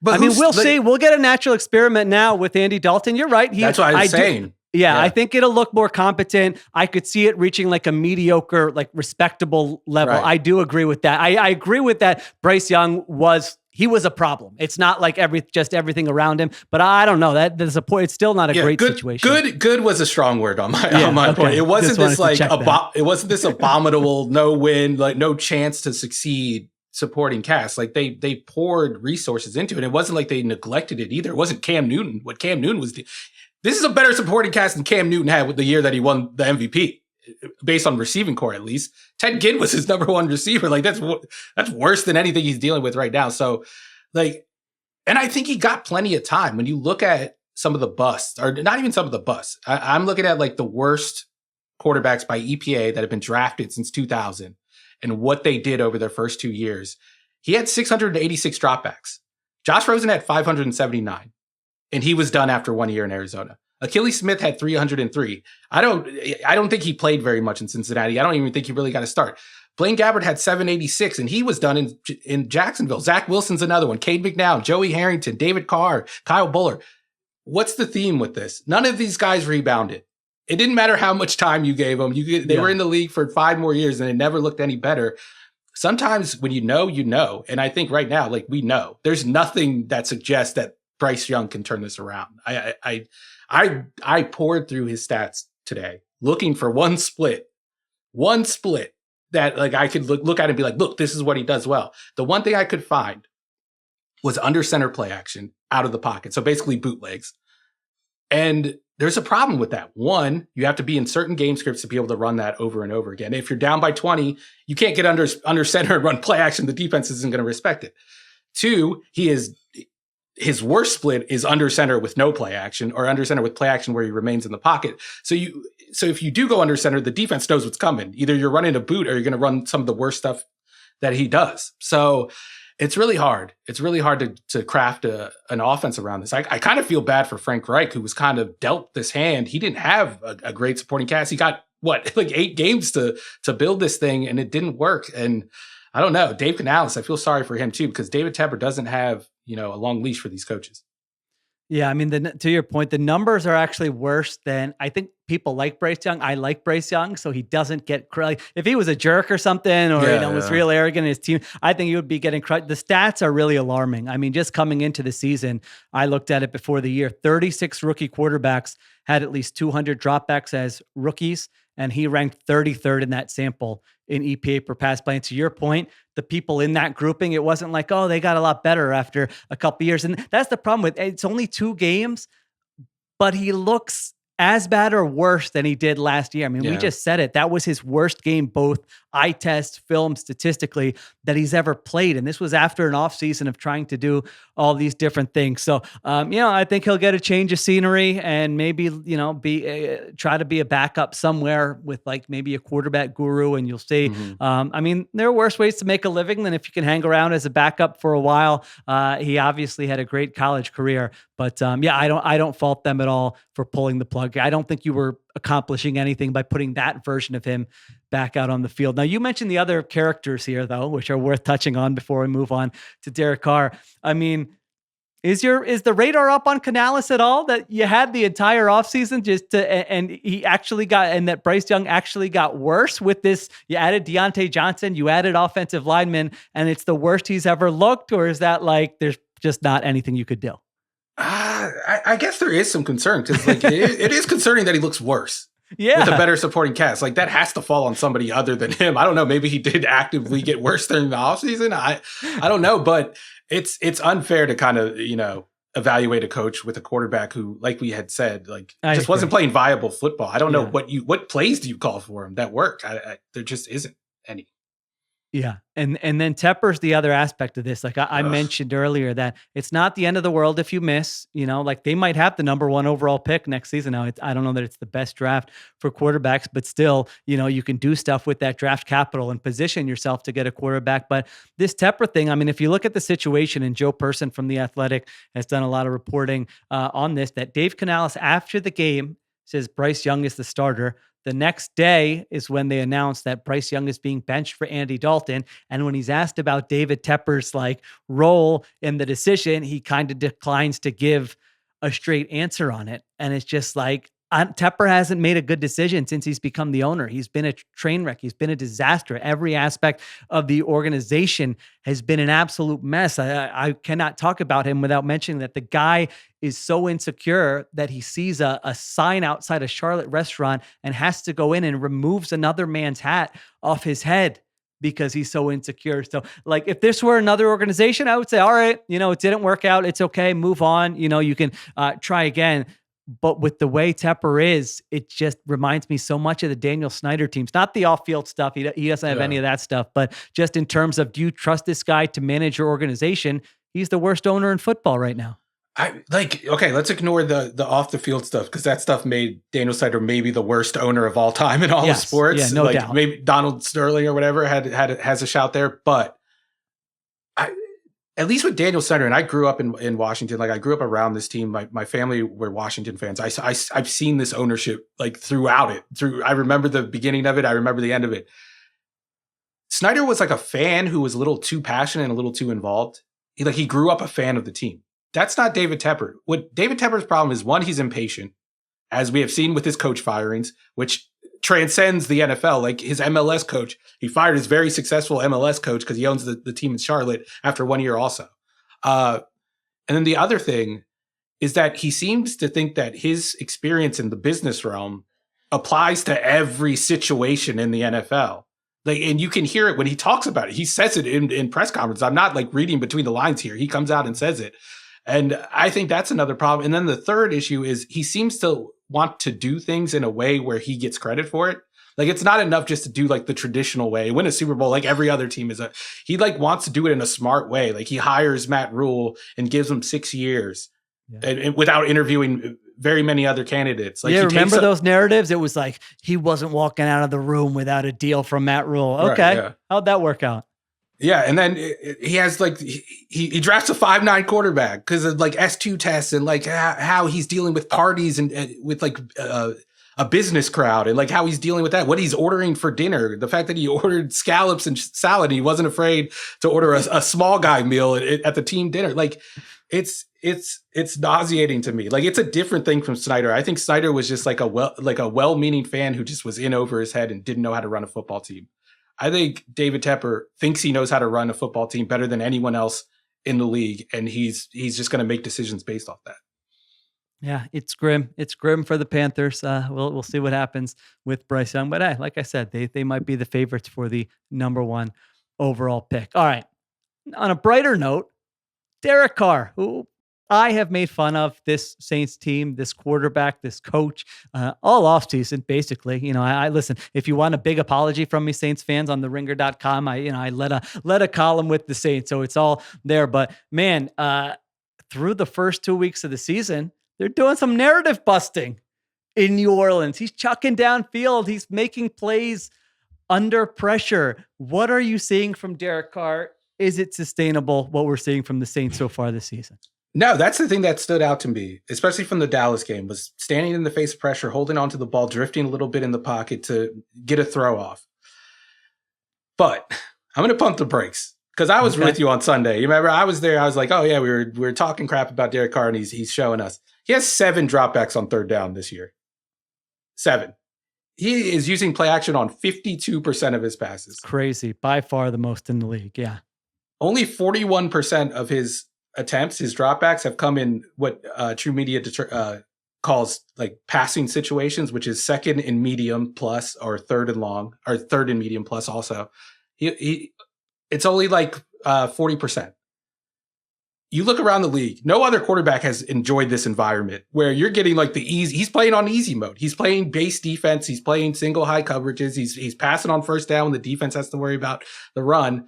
[SPEAKER 1] But I mean, we'll see. We'll get a natural experiment now with Andy Dalton. You're right.
[SPEAKER 3] That's what I was saying.
[SPEAKER 1] Yeah, I think it'll look more competent. I could see it reaching like a mediocre, like respectable level. Right. I do agree with that. I agree with that. Bryce Young was a problem. It's not like everything around him, but I don't know that the support. It's still not a great situation. Good
[SPEAKER 3] was a strong word on my point. It wasn't this like it wasn't this abominable no win, like no chance to succeed supporting cast. Like they poured resources into it. It wasn't like they neglected it either. It wasn't Cam Newton. What Cam Newton was. This is a better supporting cast than Cam Newton had with the year that he won the MVP, based on receiving core at least. Ted Ginn was his number one receiver. Like that's worse than anything he's dealing with right now. So, like, and I think he got plenty of time. When you look at some of the busts, or not even some of the busts, I'm looking at like the worst quarterbacks by EPA that have been drafted since 2000 and what they did over their first 2 years. He had 686 dropbacks. Josh Rosen had 579. And he was done after 1 year in Arizona. Achilles Smith had 303. I don't think he played very much in Cincinnati. I don't even think he really got to start. Blaine Gabbert had 786, and he was done in Jacksonville. Zach Wilson's another one. Cade McNown, Joey Harrington, David Carr, Kyle Buller. What's the theme with this? None of these guys rebounded. It didn't matter how much time you gave them. They were in the league for 5 more years, and it never looked any better. Sometimes when you know. And I think right now, like we know. There's nothing that suggests that Bryce Young can turn this around. I poured through his stats today looking for one split that like I could look at and be like, look, this is what he does well. The one thing I could find was under center play action out of the pocket. So basically bootlegs. And there's a problem with that. One, you have to be in certain game scripts to be able to run that over and over again. If you're down by 20, you can't get under center and run play action. The defense isn't going to respect it. Two, his worst split is under center with no play action, or under center with play action where he remains in the pocket. So if you do go under center, the defense knows what's coming. Either you're running a boot or you're going to run some of the worst stuff that he does. So it's really hard. It's really hard to craft an offense around this. I kind of feel bad for Frank Reich, who was kind of dealt this hand. He didn't have a great supporting cast. He got like 8 games to build this thing, and it didn't work. And I don't know. Dave Canales, I feel sorry for him too, because David Tepper doesn't have, a long leash for these coaches.
[SPEAKER 1] Yeah, I mean, to your point, the numbers are actually worse than I think people like Bryce Young. I like Bryce Young, so he doesn't get credit. If he was a jerk or something, or was real arrogant in his team, I think he would be getting credit. The stats are really alarming. I mean, just coming into the season, I looked at it before the year. 36 rookie quarterbacks had at least 200 dropbacks as rookies, and he ranked 33rd in that sample in EPA per pass play. And to your point, the people in that grouping, it wasn't like, oh, they got a lot better after a couple years. And that's the problem with it's only 2 games, but he looks as bad or worse than he did last year. I mean, we just said it. That was his worst game, both eye test, film, statistically, that he's ever played. And this was after an offseason of trying to do all these different things. So, I think he'll get a change of scenery and maybe, try to be a backup somewhere with like maybe a quarterback guru, and you'll see. I mean, there are worse ways to make a living than if you can hang around as a backup for a while. He obviously had a great college career, but I don't fault them at all for pulling the plug. I don't think you were accomplishing anything by putting that version of him back out on the field. Now, you mentioned the other characters here, though, which are worth touching on before we move on to Derek Carr. I mean, is the radar up on Canales at all, that you had the entire offseason and that Bryce Young actually got worse with this? You added Deontay Johnson, you added offensive linemen, and it's the worst he's ever looked? Or is that like there's just not anything you could do?
[SPEAKER 3] I guess there is some concern, because like it is concerning that he looks worse. Yeah, with a better supporting cast. Like that has to fall on somebody other than him. I don't know. Maybe he did actively get worse during the offseason. I don't know, but it's unfair to kind of, evaluate a coach with a quarterback who, like we had said, just wasn't playing viable football. I don't know what plays do you call for him that worked. There just isn't any.
[SPEAKER 1] Yeah. And then Tepper's the other aspect of this. Like I mentioned earlier, that it's not the end of the world if you miss, like they might have the number 1 overall pick next season. Now, I don't know that it's the best draft for quarterbacks, but still, you can do stuff with that draft capital and position yourself to get a quarterback. But this Tepper thing, I mean, if you look at the situation, and Joe Person from The Athletic has done a lot of reporting on this, that Dave Canales after the game says Bryce Young is the starter. The next day is when they announced that Bryce Young is being benched for Andy Dalton. And when he's asked about David Tepper's role in the decision, he kind of declines to give a straight answer on it. And it's just Tepper hasn't made a good decision since he's become the owner. He's been a train wreck. He's been a disaster. Every aspect of the organization has been an absolute mess. I cannot talk about him without mentioning that the guy is so insecure that he sees a sign outside a Charlotte restaurant and has to go in and removes another man's hat off his head because he's so insecure. So if this were another organization, I would say, all right, it didn't work out. It's okay. Move on. You can try again. But with the way Tepper is, it just reminds me so much of the Daniel Snyder teams. Not the off-field stuff. He doesn't have any of that stuff. But just in terms of, do you trust this guy to manage your organization? He's the worst owner in football right now.
[SPEAKER 3] Okay, let's ignore the off-the-field stuff, because that stuff made Daniel Snyder maybe the worst owner of all time in all of sports.
[SPEAKER 1] Yeah, no doubt.
[SPEAKER 3] Maybe Donald Sterling or whatever has a shout there. But at least with Daniel Snyder, and I grew up in Washington. I grew up around this team. My family were Washington fans. I've seen this ownership throughout it. I remember the beginning of it. I remember the end of it. Snyder was a fan who was a little too passionate and a little too involved. He grew up a fan of the team. That's not David Tepper. What David Tepper's problem is, one, he's impatient, as we have seen with his coach firings, which transcends the NFL. His MLS coach, he fired his very successful MLS coach because he owns the team in Charlotte after 1 year also. And then the other thing is that he seems to think that his experience in the business realm applies to every situation in the NFL. And you can hear it when he talks about it. He says it in press conferences. I'm not reading between the lines here. He comes out and says it. And I think that's another problem. And then the third issue is he seems to want to do things in a way where he gets credit for it. It's not enough just to do the traditional way, win a Super Bowl like every other team he wants to do it in a smart way. He hires Matt Rule and gives him 6 years and without interviewing very many other candidates.
[SPEAKER 1] Remember those narratives? It was he wasn't walking out of the room without a deal from Matt Rule. Okay. Right, yeah. How'd that work out?
[SPEAKER 3] Yeah, and then he has he drafts a 5'9" quarterback because of S2 tests and how he's dealing with parties and with a business crowd and how he's dealing with that, what he's ordering for dinner, the fact that he ordered scallops and salad, and he wasn't afraid to order a small guy meal at the team dinner. It's nauseating to me. It's a different thing from Snyder. I think Snyder was just a well-meaning fan who just was in over his head and didn't know how to run a football team. I think David Tepper thinks he knows how to run a football team better than anyone else in the league, and he's just going to make decisions based off that.
[SPEAKER 1] Yeah, it's grim. It's grim for the Panthers. We'll see what happens with Bryce Young, but hey, like I said, they might be the favorites for the number 1 overall pick. All right. On a brighter note, Derek Carr, who I have made fun of this Saints team, this quarterback, this coach, all offseason, basically. I listen, if you want a big apology from me, Saints fans, on theringer.com, I let a column with the Saints, so it's all there. But man, through the first 2 weeks of the season, they're doing some narrative busting in New Orleans. He's chucking downfield. He's making plays under pressure. What are you seeing from Derek Carr? Is it sustainable, what we're seeing from the Saints so far this season?
[SPEAKER 3] No, that's the thing that stood out to me, especially from the Dallas game, was standing in the face of pressure, holding onto the ball, drifting a little bit in the pocket to get a throw off. But I'm going to pump the brakes, because I was with you on Sunday. You remember, I was there. I was like, oh yeah, we were talking crap about Derek Carr, and he's showing us. He has 7 dropbacks on third down this year. 7. He is using play action on 52% of his passes.
[SPEAKER 1] Crazy. By far the most in the league. Yeah.
[SPEAKER 3] Only 41% of his attempts, his dropbacks, have come in what True Media calls passing situations, which is second and medium plus, or third and long, or third and medium plus also. It's only 40%. you look around the league, no other quarterback has enjoyed this environment where you're getting like the easy. He's playing on easy mode. He's playing base defense. He's playing single high coverages. He's passing on first down when the defense has to worry about the run.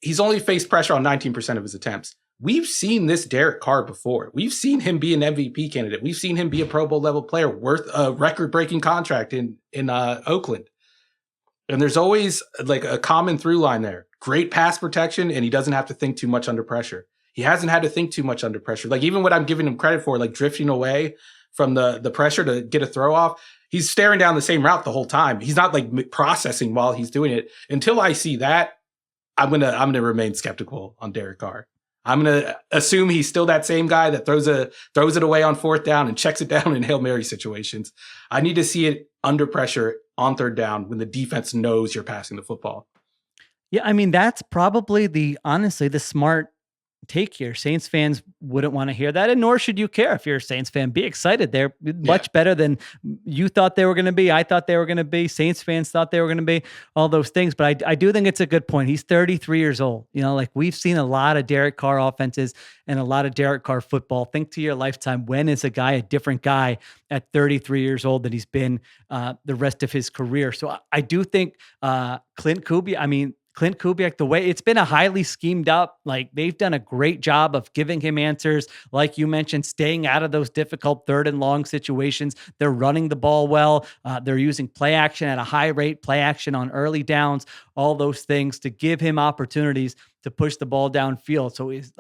[SPEAKER 3] He's only faced pressure on 19% of his attempts. We've seen this Derek Carr before. We've seen him be an MVP candidate. We've seen him be a Pro Bowl level player worth a record-breaking contract in Oakland. And there's always like a common through line there. Great pass protection, and he doesn't have to think too much under pressure. He hasn't had to think too much under pressure. Like even what I'm giving him credit for, like drifting away from the pressure to get a throw off, he's staring down the same route the whole time. He's not like processing while he's doing it. Until I see that, I'm gonna remain skeptical on Derek Carr. I'm gonna assume he's still that same guy that throws it away on fourth down and checks it down in Hail Mary situations. I need to see it under pressure on third down when the defense knows you're passing the football.
[SPEAKER 1] Yeah, I mean, that's probably honestly the smart take here. Saints fans wouldn't want to hear that, and nor should you care if you're a Saints fan. Be excited. They're much better than you thought they were going to be. I thought they were going to be. Saints fans thought they were going to be. All those things. But I do think it's a good point. He's 33 years old. You know, like we've seen a lot of Derek Carr offenses and a lot of Derek Carr football. Think to your lifetime, when is a guy a different guy at 33 years old than he's been the rest of his career? So I do think Clint Kubiak, the way it's been a highly schemed up, like they've done a great job of giving him answers. Like you mentioned, staying out of those difficult third and long situations. They're running the ball well. They're using play action at a high rate, play action on early downs, all those things to give him opportunities to push the ball downfield. So is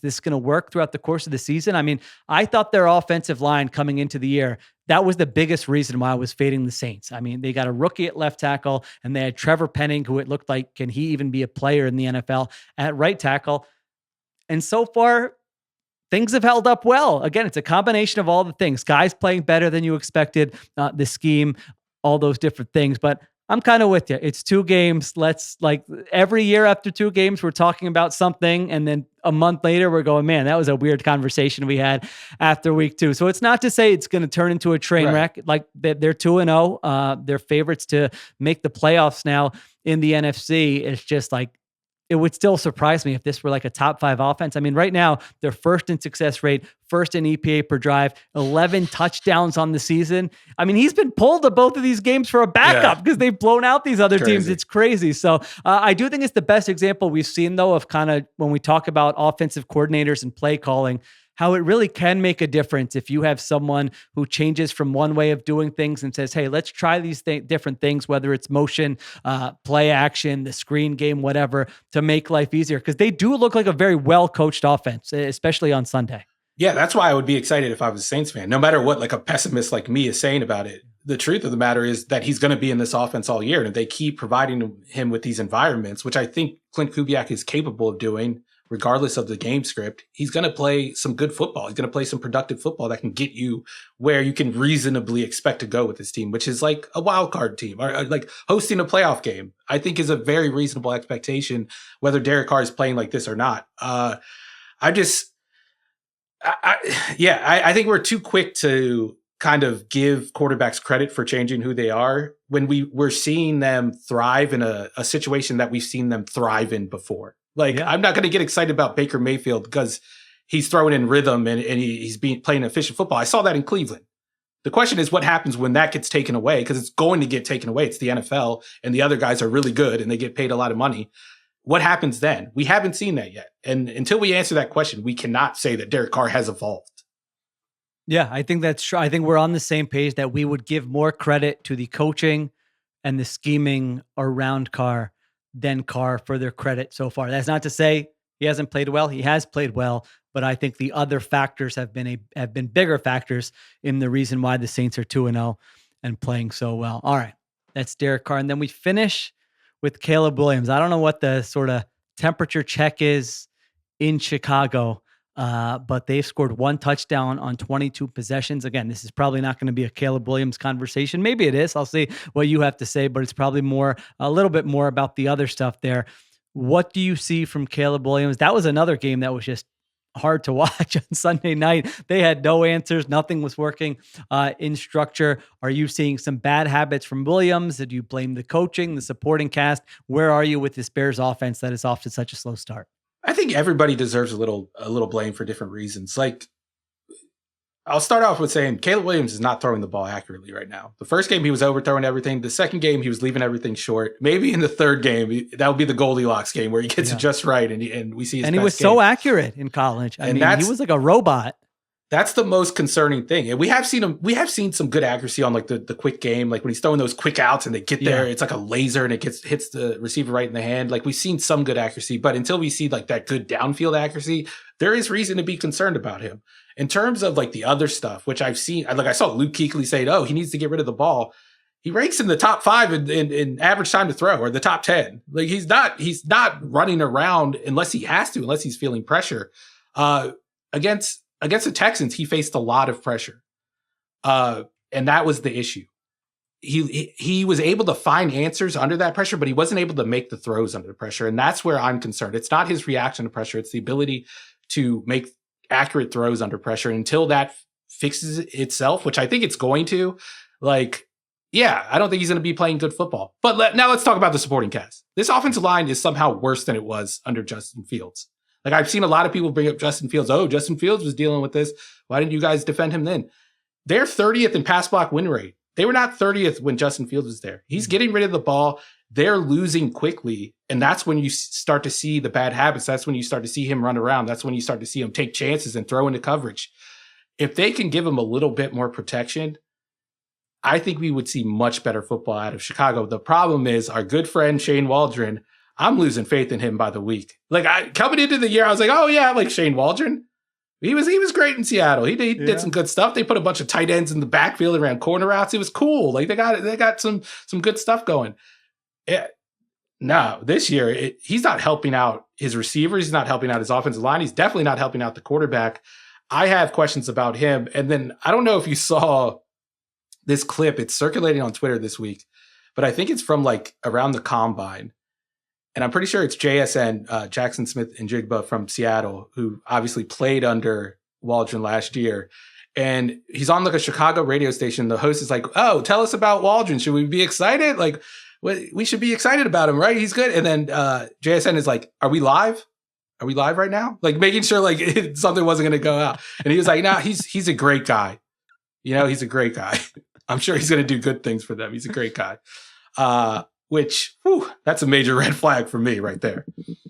[SPEAKER 1] this going to work throughout the course of the season? I mean, I thought their offensive line coming into the year, that was the biggest reason why I was fading the Saints. I mean, they got a rookie at left tackle and they had Trevor Penning, who it looked like, can he even be a player in the NFL at right tackle? And so far, things have held up well. Again, it's a combination of all the things. Guys playing better than you expected, the scheme, all those different things. But I'm kind of with you. It's 2 games. Let's every year after 2 games, we're talking about something. And then a month later, we're going, man, that was a weird conversation we had after week 2. So it's not to say it's going to turn into a train wreck. Like they're 2-0. They're favorites to make the playoffs now in the NFC. It's just like, it would still surprise me if this were like a top 5 offense. I mean, right now, they're first in success rate, first in EPA per drive, 11 touchdowns on the season. I mean, he's been pulled to both of these games for a backup because they've blown out these other teams. It's crazy. So I do think it's the best example we've seen, though, of kind of when we talk about offensive coordinators and play calling, how it really can make a difference if you have someone who changes from one way of doing things and says, hey, let's try these different things, whether it's motion, play action, the screen game, whatever, to make life easier. Because they do look like a very well-coached offense, especially on Sunday.
[SPEAKER 3] Yeah, that's why I would be excited if I was a Saints fan, no matter what like a pessimist like me is saying about it. The truth of the matter is that he's going to be in this offense all year. And if they keep providing him with these environments, which I think Clint Kubiak is capable of doing, regardless of the game script, he's going to play some good football. He's going to play some productive football that can get you where you can reasonably expect to go with this team, which is like a wild card team or like hosting a playoff game, I think is a very reasonable expectation, whether Derek Carr is playing like this or not. I think we're too quick to kind of give quarterbacks credit for changing who they are when we're seeing them thrive in a situation that we've seen them thrive in before. I'm not going to get excited about Baker Mayfield because he's throwing in rhythm and he's playing efficient football. I saw that in Cleveland. The question is what happens when that gets taken away, because it's going to get taken away. It's the NFL and the other guys are really good and they get paid a lot of money. What happens then? We haven't seen that yet. And until we answer that question, we cannot say that Derek Carr has evolved.
[SPEAKER 1] Yeah, I think that's true. I think we're on the same page that we would give more credit to the coaching and the scheming around Carr than Carr for their credit so far. That's not to say he hasn't played well. He has played well, but I think the other factors have been bigger factors in the reason why the Saints are 2-0 and playing so well. All right, that's Derek Carr. And then we finish with Caleb Williams. I don't know what the sort of temperature check is in Chicago, but they've scored 1 touchdown on 22 possessions. Again, this is probably not going to be a Caleb Williams conversation. Maybe it is. I'll see what you have to say, but it's probably a little bit more about the other stuff there. What do you see from Caleb Williams? That was another game that was just hard to watch on Sunday night. They had no answers. Nothing was working in structure. Are you seeing some bad habits from Williams? Did you blame the coaching, the supporting cast? Where are you with this Bears offense that is off to such a slow start?
[SPEAKER 3] I think everybody deserves a little blame for different reasons. Like, I'll start off with saying Caleb Williams is not throwing the ball accurately right now. The first game, he was overthrowing everything. The second game, he was leaving everything short. Maybe in the third game, that would be the Goldilocks game where he gets it just right and we see his
[SPEAKER 1] And he
[SPEAKER 3] best
[SPEAKER 1] was
[SPEAKER 3] game.
[SPEAKER 1] so accurate in college. I mean, he was like a robot.
[SPEAKER 3] That's the most concerning thing. And we have seen some good accuracy on like the quick game. Like when he's throwing those quick outs and they get there, it's like a laser and it hits the receiver right in the hand. Like we've seen some good accuracy, but until we see like that good downfield accuracy, there is reason to be concerned about him. In terms of like the other stuff, which I've seen, like I saw Luke Kuechly say, "Oh, he needs to get rid of the ball." He ranks in the top 5 in average time to throw, or the top 10. Like he's not running around unless he has to, unless he's feeling pressure. Against the Texans, he faced a lot of pressure, and that was the issue. He was able to find answers under that pressure, but he wasn't able to make the throws under the pressure, and that's where I'm concerned. It's not his reaction to pressure; it's the ability to make accurate throws under pressure. Until that fixes itself, which I think it's going to. Like, yeah, I don't think he's going to be playing good football. But now let's talk about the supporting cast. This offensive line is somehow worse than it was under Justin Fields. Like I've seen a lot of people bring up Justin Fields. Oh, Justin Fields was dealing with this. Why didn't you guys defend him then? They're 30th in pass block win rate. They were not 30th when Justin Fields was there. He's getting rid of the ball. They're losing quickly. And that's when you start to see the bad habits. That's when you start to see him run around. That's when you start to see him take chances and throw into coverage. If they can give him a little bit more protection, I think we would see much better football out of Chicago. The problem is our good friend Shane Waldron. I'm losing faith in him by the week. Like coming into the year, I was like, oh yeah, I like Shane Waldron. He was great in Seattle. He did some good stuff. They put a bunch of tight ends in the backfield around corner routes. It was cool. Like they got some good stuff going. No, this year he's not helping out his receivers. He's not helping out his offensive line. He's definitely not helping out the quarterback. I have questions about him. And then I don't know if you saw this clip. It's circulating on Twitter this week, but I think it's from like around the combine. And I'm pretty sure it's JSN, Jackson Smith and Jigba from Seattle, who obviously played under Waldron last year. And he's on like a Chicago radio station. The host is like, "Oh, tell us about Waldron. Should we be excited? Like, we should be excited about him, right? He's good." And then JSN is like, "Are we live? Are we live right now?" Like making sure like something wasn't going to go out. And he was like, "No, he's a great guy. You know, he's a great guy. I'm sure he's going to do good things for them. He's a great guy." Which, that's a major red flag for me right there.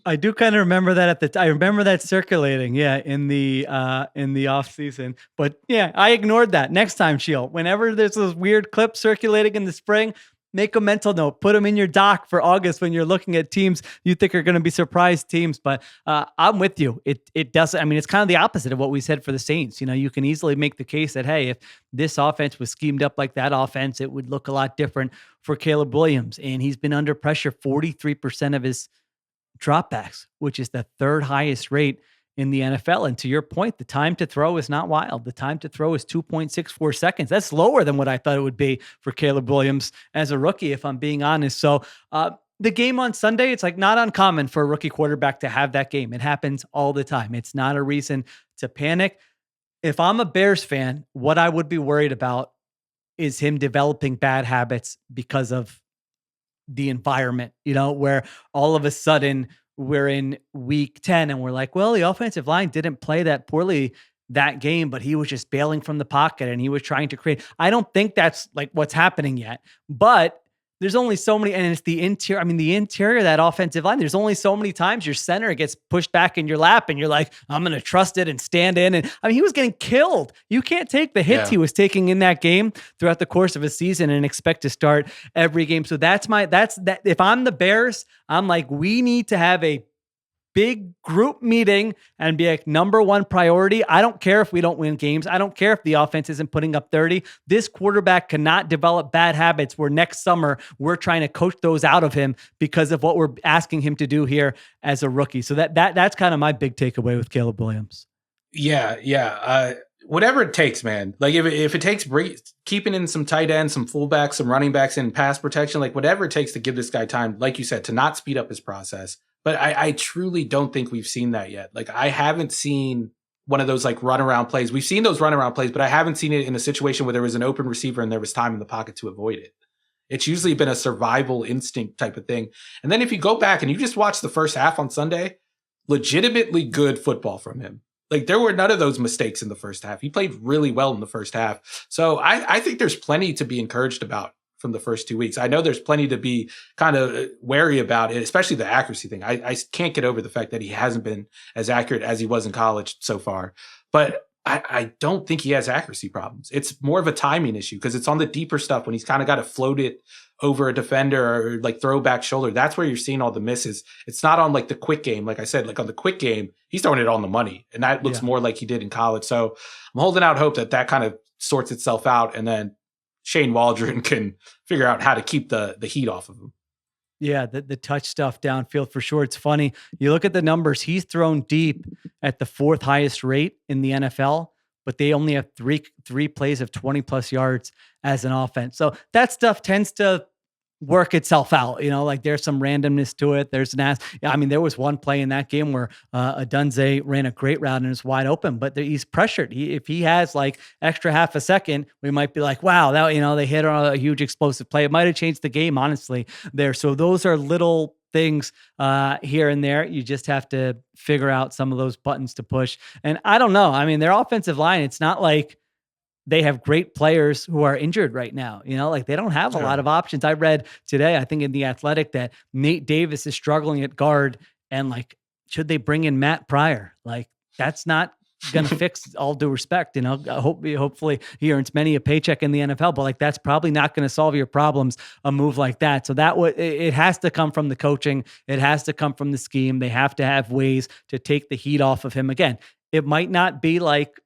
[SPEAKER 1] I do kind of remember that I remember that circulating, in the off season. But yeah, I ignored that. Next time, Sheil, whenever there's those weird clips circulating in the spring, make a mental note, put them in your doc for August when you're looking at teams you think are going to be surprise teams. But I'm with you. It doesn't. I mean, it's kind of the opposite of what we said for the Saints. You know, you can easily make the case that, hey, if this offense was schemed up like that offense, it would look a lot different for Caleb Williams. And he's been under pressure 43% of his dropbacks, which is the third highest rate in the NFL. And to your point, the time to throw is not wild. The time to throw is 2.64 seconds. That's lower than what I thought it would be for Caleb Williams as a rookie, if I'm being honest. So the game on Sunday, it's like not uncommon for a rookie quarterback to have that game. It happens all the time. It's not a reason to panic. If I'm a Bears fan, what I would be worried about is him developing bad habits because of the environment, where all of a sudden we're in week 10 and we're like, well, the offensive line didn't play that poorly that game, but he was just bailing from the pocket and he was trying to create. I don't think that's like what's happening yet, but there's only so many, and it's the interior. I mean, the interior of that offensive line, there's only so many times your center gets pushed back in your lap and you're like, I'm going to trust it and stand in. And I mean, he was getting killed. You can't take the hits he was taking in that game throughout the course of a season and expect to start every game. So that's that. If I'm the Bears, I'm like, we need to have a big group meeting and be like, number one priority. I don't care if we don't win games. I don't care if the offense isn't putting up 30. This quarterback cannot develop bad habits where next summer we're trying to coach those out of him because of what we're asking him to do here as a rookie. So that's kind of my big takeaway with Caleb Williams.
[SPEAKER 3] Yeah. Whatever it takes, man. Like if it takes keeping in some tight ends, some fullbacks, some running backs in pass protection, like whatever it takes to give this guy time, like you said, to not speed up his process. But I truly don't think we've seen that yet. Like I haven't seen one of those like runaround plays. We've seen those runaround plays, but I haven't seen it in a situation where there was an open receiver and there was time in the pocket to avoid it. It's usually been a survival instinct type of thing. And then if you go back and you just watch the first half on Sunday, legitimately good football from him. Like, there were none of those mistakes in the first half. He played really well in the first half. So I think there's plenty to be encouraged about from the first 2 weeks. I know there's plenty to be kind of wary about it, especially the accuracy thing. I can't get over the fact that he hasn't been as accurate as he was in college so far. But I don't think he has accuracy problems. It's more of a timing issue because it's on the deeper stuff when he's kind of got to float it over a defender or like throw back shoulder. That's where you're seeing all the misses. It's not on like the quick game. Like I said, like on the quick game, he's throwing it on the money. And that looks more like he did in college. So I'm holding out hope that kind of sorts itself out. And then Shane Waldron can figure out how to keep the heat off of him.
[SPEAKER 1] Yeah, the touch stuff downfield for sure. It's funny. You look at the numbers, he's thrown deep at the 4th highest rate in the NFL, but they only have three plays of 20 plus yards as an offense. So that stuff tends to work itself out. Like there's some randomness to it. There was one play in that game where Adunze ran a great route and it's wide open, but he's pressured. If he has like extra half a second, we might be like, wow, that, they hit on a huge explosive play. It might've changed the game, honestly, there. So those are little things here and there. You just have to figure out some of those buttons to push. And I don't know. Their offensive line, it's not like they have great players who are injured right now. Like they don't have a lot of options. I read today, I think in The Athletic, that Nate Davis is struggling at guard, and like, should they bring in Matt Pryor? Like that's not going to fix, all due respect. Hopefully he earns many a paycheck in the NFL, but like, that's probably not going to solve your problems, a move like that. So it has to come from the coaching. It has to come from the scheme. They have to have ways to take the heat off of him. Again, it might not be like,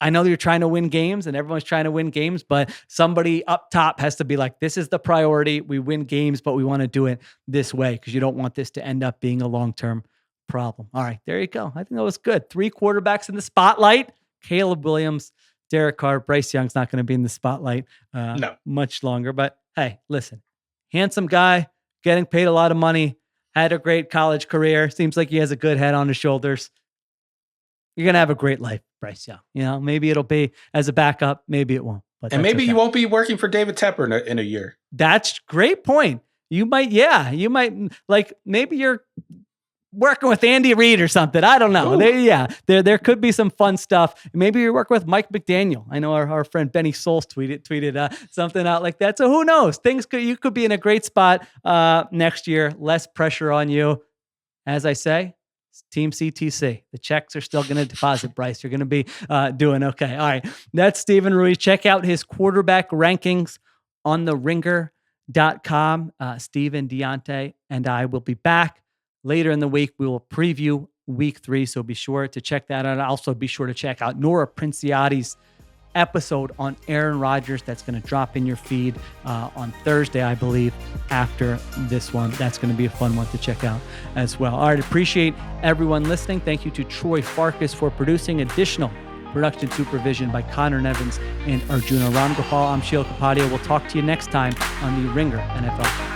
[SPEAKER 1] I know you're trying to win games and everyone's trying to win games, but somebody up top has to be like, this is the priority. We win games, but we want to do it this way because you don't want this to end up being a long-term problem. All right, there you go. I think that was good. 3 quarterbacks in the spotlight: Caleb Williams, Derek Carr. Bryce Young's not going to be in the spotlight much longer, but hey, listen, handsome guy, getting paid a lot of money, had a great college career. Seems like he has a good head on his shoulders. You're going to have a great life, Bryce Young. Maybe it'll be as a backup. Maybe it won't.
[SPEAKER 3] And maybe you won't be working for David Tepper in a year.
[SPEAKER 1] That's a great point. You might, like maybe you're working with Andy Reid or something. I don't know. There could be some fun stuff. Maybe you're working with Mike McDaniel. I know our friend Benny Souls tweeted something out like that. So who knows? You could be in a great spot next year. Less pressure on you. As I say, Team CTC. The checks are still going to deposit, Bryce. You're going to be doing okay. All right. That's Steven Ruiz. Check out his quarterback rankings on theringer.com. Steven, Deontay, and I will be back later in the week. We will preview week 3, so be sure to check that out. Also, be sure to check out Nora Princiotti's episode on Aaron Rodgers. That's going to drop in your feed on Thursday, I believe, after this one. That's going to be a fun one to check out as well. All right, appreciate everyone listening. Thank you to Troy Farkas for producing. Additional production supervision by Connor Nevins and Arjuna Ramgopal. I'm Sheil Kapadia. We'll talk to you next time on the Ringer NFL.